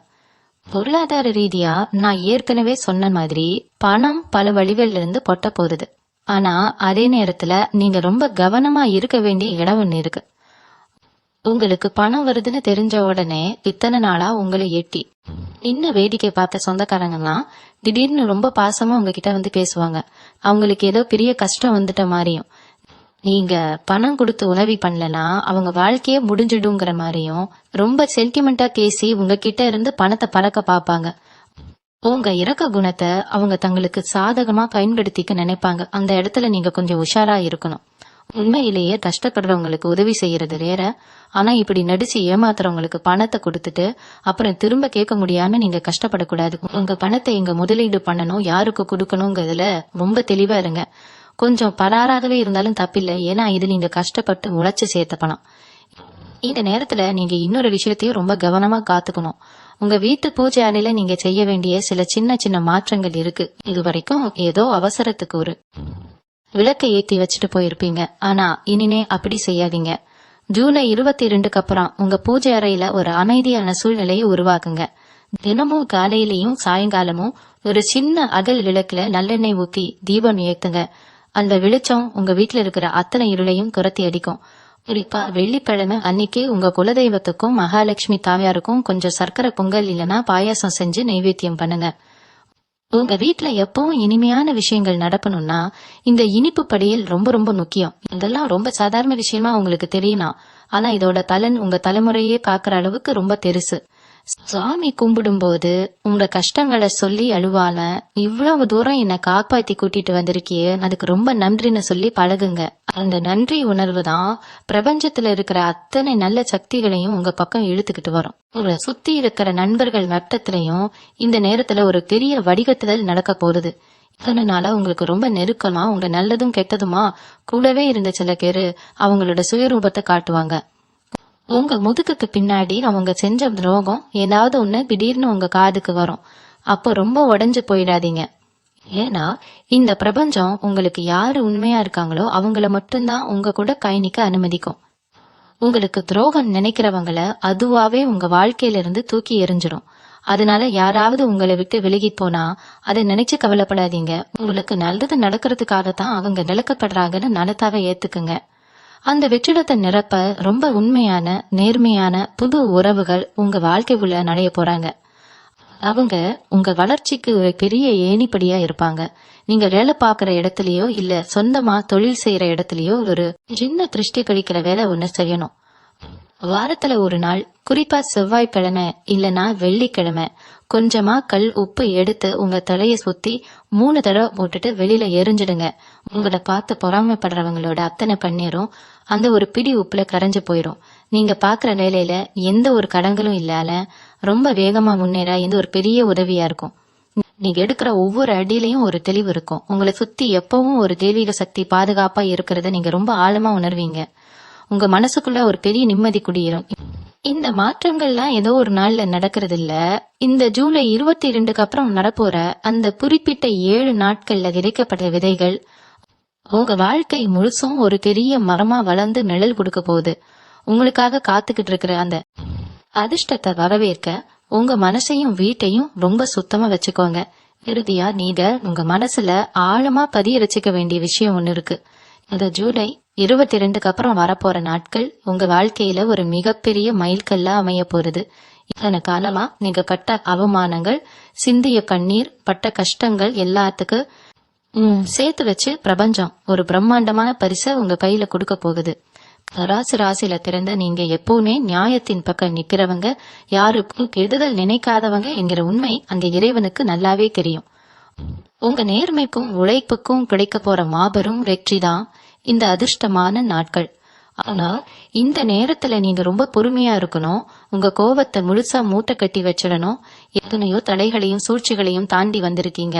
பொருளாதார ரீதியா நான் ஏற்கனவே சொன்ன மாதிரி பணம் பல வழிகள்ல இருந்து பொட்ட போகுது. ஆனா அதே நேரத்துல நீங்க ரொம்ப கவனமா இருக்க வேண்டிய இடம் ஒண்ணு இருக்கு. உங்களுக்கு பணம் வருதுன்னு தெரிஞ்ச உடனே இத்தனை நாளா உங்களை எட்டி இன்னும் வேடிக்கை பார்த்த சொந்தக்காரங்கலாம் திடீர்னு ரொம்ப பாசமா உங்ககிட்ட பேசுவாங்க. அவங்களுக்கு ஏதோ பெரிய கஷ்டம் வந்துட்ட மாதிரியும், நீங்க பணம் கொடுத்து உதவி பண்ணலனா அவங்க வாழ்க்கையே முடிஞ்சிடுங்கிற மாதிரியும் ரொம்ப சென்டிமெண்டா பேசி உங்ககிட்ட இருந்து பணத்தை பறக்க பாப்பாங்க. உங்க இறக்க குணத்தை அவங்க தங்களுக்கு சாதகமா பயன்படுத்திக்க நினைப்பாங்க. அந்த இடத்துல நீங்க கொஞ்சம் உஷாரா இருக்கணும். உண்மையிலேயே கஷ்டப்படுறவங்களுக்கு உதவி செய்யறது வேற. ஆனா இப்படி நடிச்சு ஏமாத்துறவங்களுக்கு பணத்தை கொடுத்துட்டு அப்புறம் திரும்ப கேட்க முடியாம நீங்க கஷ்டப்படக்கூடாது. உங்க பணத்தை எங்க முதலீடு பண்ணணும், யாருக்கு கொடுக்கணுங்கிறதுல ரொம்ப தெளிவா இருங்க. கொஞ்சம் பராராகவே இருந்தாலும் தப்பில்லை. ஏன்னா இது நீங்க கஷ்டப்பட்டு உழைச்சு சேர்த்த பணம். இந்த நேரத்துல நீங்க இன்னொரு விஷயத்தையும் ரொம்ப கவனமா காத்துக்கணும். உங்க வீட்டு பூஜை அறையில நீங்க செய்ய வேண்டிய சில சின்ன சின்ன மாற்றங்கள் இருக்கு. இது வரைக்கும் ஏதோ அவசரத்துக்கு ஒரு விளக்கை ஏத்தி வச்சுட்டு போயிருப்பீங்க. ஆனா இனிமே அப்படி செய்யாதீங்க. ஜூலை 22க்கு அப்புறம் உங்க பூஜை அறையில ஒரு அமைதியான சூழ்நிலையை உருவாக்குங்க. தினமும் காலையிலயும் சாயங்காலமும் ஒரு சின்ன அகல் விளக்குல நல்லெண்ணெய் ஊத்தி தீபம் ஏத்துங்க. அந்த வெளிச்சம் உங்க வீட்டுல இருக்கிற அத்தனை இருளையும் துரத்தி அடிக்கும். குறிப்பா வெள்ளிக்கிழமை அன்னைக்கு உங்க குலதெய்வத்துக்கும் மகாலட்சுமி தாயாருக்கும் கொஞ்சம் சர்க்கரை பொங்கல் இல்லைன்னா பாயாசம் செஞ்சு நைவேத்தியம் பண்ணுங்க. உங்க வீட்டுல எப்பவும் இனிமையான விஷயங்கள் நடக்கணும்னா இந்த இனிப்பு படியல் ரொம்ப ரொம்ப முக்கியம். இதெல்லாம் ரொம்ப சாதாரண விஷயமா உங்களுக்கு தெரியலாம். ஆனா இதோட பலன் உங்க தலைமுறையே பாக்குற அளவுக்கு ரொம்ப பெருசு. சாமி கும்பிடும் போது உங்க கஷ்டங்களை சொல்லி அழுவால, இவ்வளவு தூரம் என்னை காப்பாத்தி கூட்டிட்டு வந்திருக்கியே, அதுக்கு ரொம்ப நன்றின்னு சொல்லி பழகுங்க. அந்த நன்றி உணர்வு தான் பிரபஞ்சத்துல இருக்கிற அத்தனை நல்ல சக்திகளையும் உங்க பக்கம் இழுத்துக்கிட்டு வரும். உங்களை சுத்தி இருக்கிற நண்பர்கள் வட்டத்திலையும் இந்த நேரத்துல ஒரு பெரிய வடிகட்டுதல் நடக்க போகுது. இதனால உங்களுக்கு ரொம்ப நெருக்கமா உங்க நல்லதும் கெட்டதுமா கூடவே இருந்த சில பேரு அவங்களோட சுயரூபத்தை காட்டுவாங்க. உங்க முதுகுக்கு பின்னாடி அவங்க செஞ்ச துரோகம் ஏதாவது ஒண்ணு திடீர்னு உங்க காதுக்கு வரும். அப்போ ரொம்ப உடைஞ்சு போயிடாதீங்க. ஏன்னா இந்த பிரபஞ்சம் உங்களுக்கு யாரு உண்மையா இருக்காங்களோ அவங்கள மட்டும்தான் உங்க கூட பயணிக்க அனுமதிக்கும். உங்களுக்கு துரோகம் நினைக்கிறவங்கள அதுவாவே உங்க வாழ்க்கையில இருந்து தூக்கி எறிஞ்சிடும். அதனால யாராவது உங்களை விட்டு விலகி போனா அதை நினைச்சு கவலைப்படாதீங்க. உங்களுக்கு நல்லது நடக்கிறதுக்காகத்தான் அவங்க விளக்கப்படுறாங்கன்னு நலத்தாவே ஏத்துக்குங்க. அந்த வெற்றிடத்தை நிரப்ப ரொம்ப உண்மையான நேர்மையான புது உறவுகள் உங்க வாழ்க்கைக்குள்ள நடைய போறாங்க. அவங்க உங்க வளர்ச்சிக்கு ஒரு பெரிய ஏணிப்படியா இருப்பாங்க. நீங்க வேலை பார்க்கிற இடத்துலயோ இல்ல சொந்தமா தொழில் செய்யற இடத்துலயோ ஒரு சின்ன திருஷ்டி கழிக்கிற வேலை ஒண்ணு செய்யணும். வாரத்துல ஒரு நாள், குறிப்பா செவ்வாய்க்கிழமை இல்லனா வெள்ளிக்கிழமை, கொஞ்சமா கல் உப்பு எடுத்து உங்க தலைய சுத்தி 3 தடவை போட்டுட்டு வெளியில எரிஞ்சிடுங்க. உங்களை பார்த்து பொறாமைப்படுறவங்களோட அத்தனை பன்னீரும் அந்த ஒரு பிடி உப்புல கரைஞ்சு போயிடும். நீங்க பாக்குற வேலையில எந்த ஒரு கடங்களும் இல்லால ரொம்ப வேகமா முன்னேற இது ஒரு பெரிய உதவியா இருக்கும். நீங்க எடுக்கிற ஒவ்வொரு அடியிலையும் ஒரு தெளிவு இருக்கும். உங்களை சுத்தி எப்பவும் ஒரு தெய்வீக சக்தி பாதுகாப்பா இருக்கிறத நீங்க ரொம்ப ஆழமா உணர்வீங்க. உங்க மனசுக்குள்ள ஒரு பெரிய நிம்மதி குடியிரும். இந்த மாற்றங்கள்லாம் ஏதோ ஒரு நாள்ல நடக்கிறது இல்ல. இந்த ஜூலை 22க்கு அப்புறம் நடப்போற அந்த குறிப்பிட்ட 7 நாட்கள்ல விதைக்கப்பட்ட விதைகள் உங்க வாழ்க்கை முழுசும் ஒரு பெரிய மரமா வளர்ந்து நிழல் கொடுக்க போகுது. உங்களுக்காக காத்துக்கிட்டு இருக்கிற அந்த அதிர்ஷ்டத்தை வரவேற்க உங்க மனசையும் வீட்டையும் ரொம்ப சுத்தமா வச்சுக்கோங்க. இறுதியா நீங்க உங்க மனசுல ஆழமா பதிய வச்சுக்க வேண்டிய விஷயம் ஒண்ணு இருக்கு. இந்த ஜூலை 22க்கு அப்புறம் வரப்போற நாட்கள் உங்க வாழ்க்கையில ஒரு மிகப்பெரிய மைல்கல்லா அமைய போறது. இத்தனை காலமா நீங்க பட்ட அவமானங்கள், சிந்திய கண்ணீர், பட்ட கஷ்டங்கள் எல்லாத்துக்கு சேர்த்து வச்சு பிரபஞ்சம் ஒரு பிரம்மாண்டமான பரிசை உங்க கையில கொடுக்க போகுது. தராசு ராசியில திறந்த நீங்க எப்பவுமே நியாயத்தின் பக்கம் நிக்கிறவங்க, யாருக்கும் கெடுதல் நினைக்காதவங்க என்கிற உண்மை அந்த இறைவனுக்கு நல்லாவே தெரியும். உங்க நேர்மைக்கும் உழைப்புக்கும் கிடைக்க போற மாபெரும் வெற்றி தான் இந்த அதிர்ஷ்டமான நாட்கள். ஆனா இந்த நேரத்துல நீங்க ரொம்ப பொறுமையா இருக்கணும். உங்க கோபத்தை முழுசா மூட்டை கட்டி வச்சிடணும். எத்தனையோ தடைகளையும் சூழ்ச்சிகளையும் தாண்டி வந்திருக்கீங்க.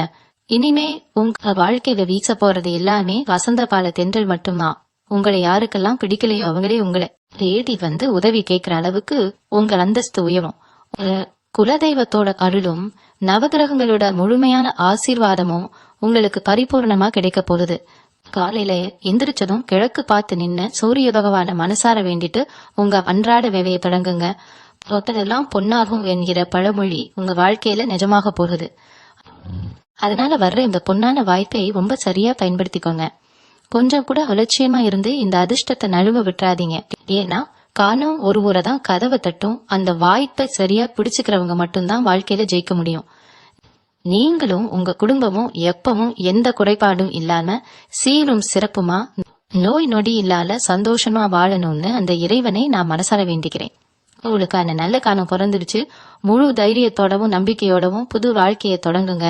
இனிமே உங்க வாழ்க்கையில வீச போறது எல்லாமே வசந்த கால தென்றல் மட்டும்தான். உங்களை யாருக்கெல்லாம் பிடிக்கலையோ அவங்களே உங்களை தேடி வந்து உதவி கேட்கிற அளவுக்கு உங்க அந்தஸ்து உயரும். குலதெய்வத்தோட அருளும் நவகிரகங்களோட முழுமையான ஆசீர்வாதமும் உங்களுக்கு பரிபூர்ணமா கிடைக்க போகுது. காலையில எந்திரிச்சதும் கிழக்கு பார்த்து நின்னு சூரிய பகவான மனசார வேண்டிட்டு உங்க அன்றாட வேலையை தொடங்குங்க. தொட்டதெல்லாம் பொன்னாகும் என்கிற பழமொழி உங்க வாழ்க்கையில நிஜமாக போகுது. அதனால வர்ற இந்த பொன்னான வாய்ப்பை ரொம்ப சரியா பயன்படுத்திக்கோங்க. கொஞ்சம் கூட அலட்சியமா இருந்து இந்த அதிர்ஷ்டத்தை நழுவ விட்டுறாதீங்க. ஏன்னா காலம் ஒரு முறை தான் கதவை தட்டும். அந்த வாய்ப்பை சரியா பிடிச்சுக்கிறவங்க மட்டும்தான் வாழ்க்கையில ஜெயிக்க முடியும். நீங்களும் உங்க குடும்பமும் எப்பவும் எந்த குறைபாடும் இல்லாம சீரும் சிறப்புமா நோய் நொடி இல்லாத சந்தோஷமா வாழணும்னு அந்த இறைவனை நான் மனசார வேண்டிக்கிறேன். உங்களுக்கான நல்ல காலம் பிறந்துடுச்சு. முழு தைரியத்தோடவும் நம்பிக்கையோடவும் புது வாழ்க்கையை தொடங்குங்க.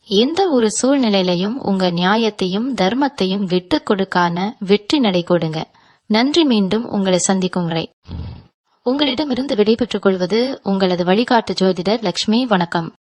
எந்த ஒரு சூழ்நிலையிலையும் உங்க நியாயத்தையும் தர்மத்தையும் விட்டு கொடுக்காம வெற்றி நடை கொடுங்க. நன்றி. மீண்டும் உங்களை சந்திக்கும் வரை உங்களிடமிருந்து விடைபெற்றுக் கொள்வது உங்களது வழிகாட்டு ஜோதிடர் லட்சுமி. வணக்கம்.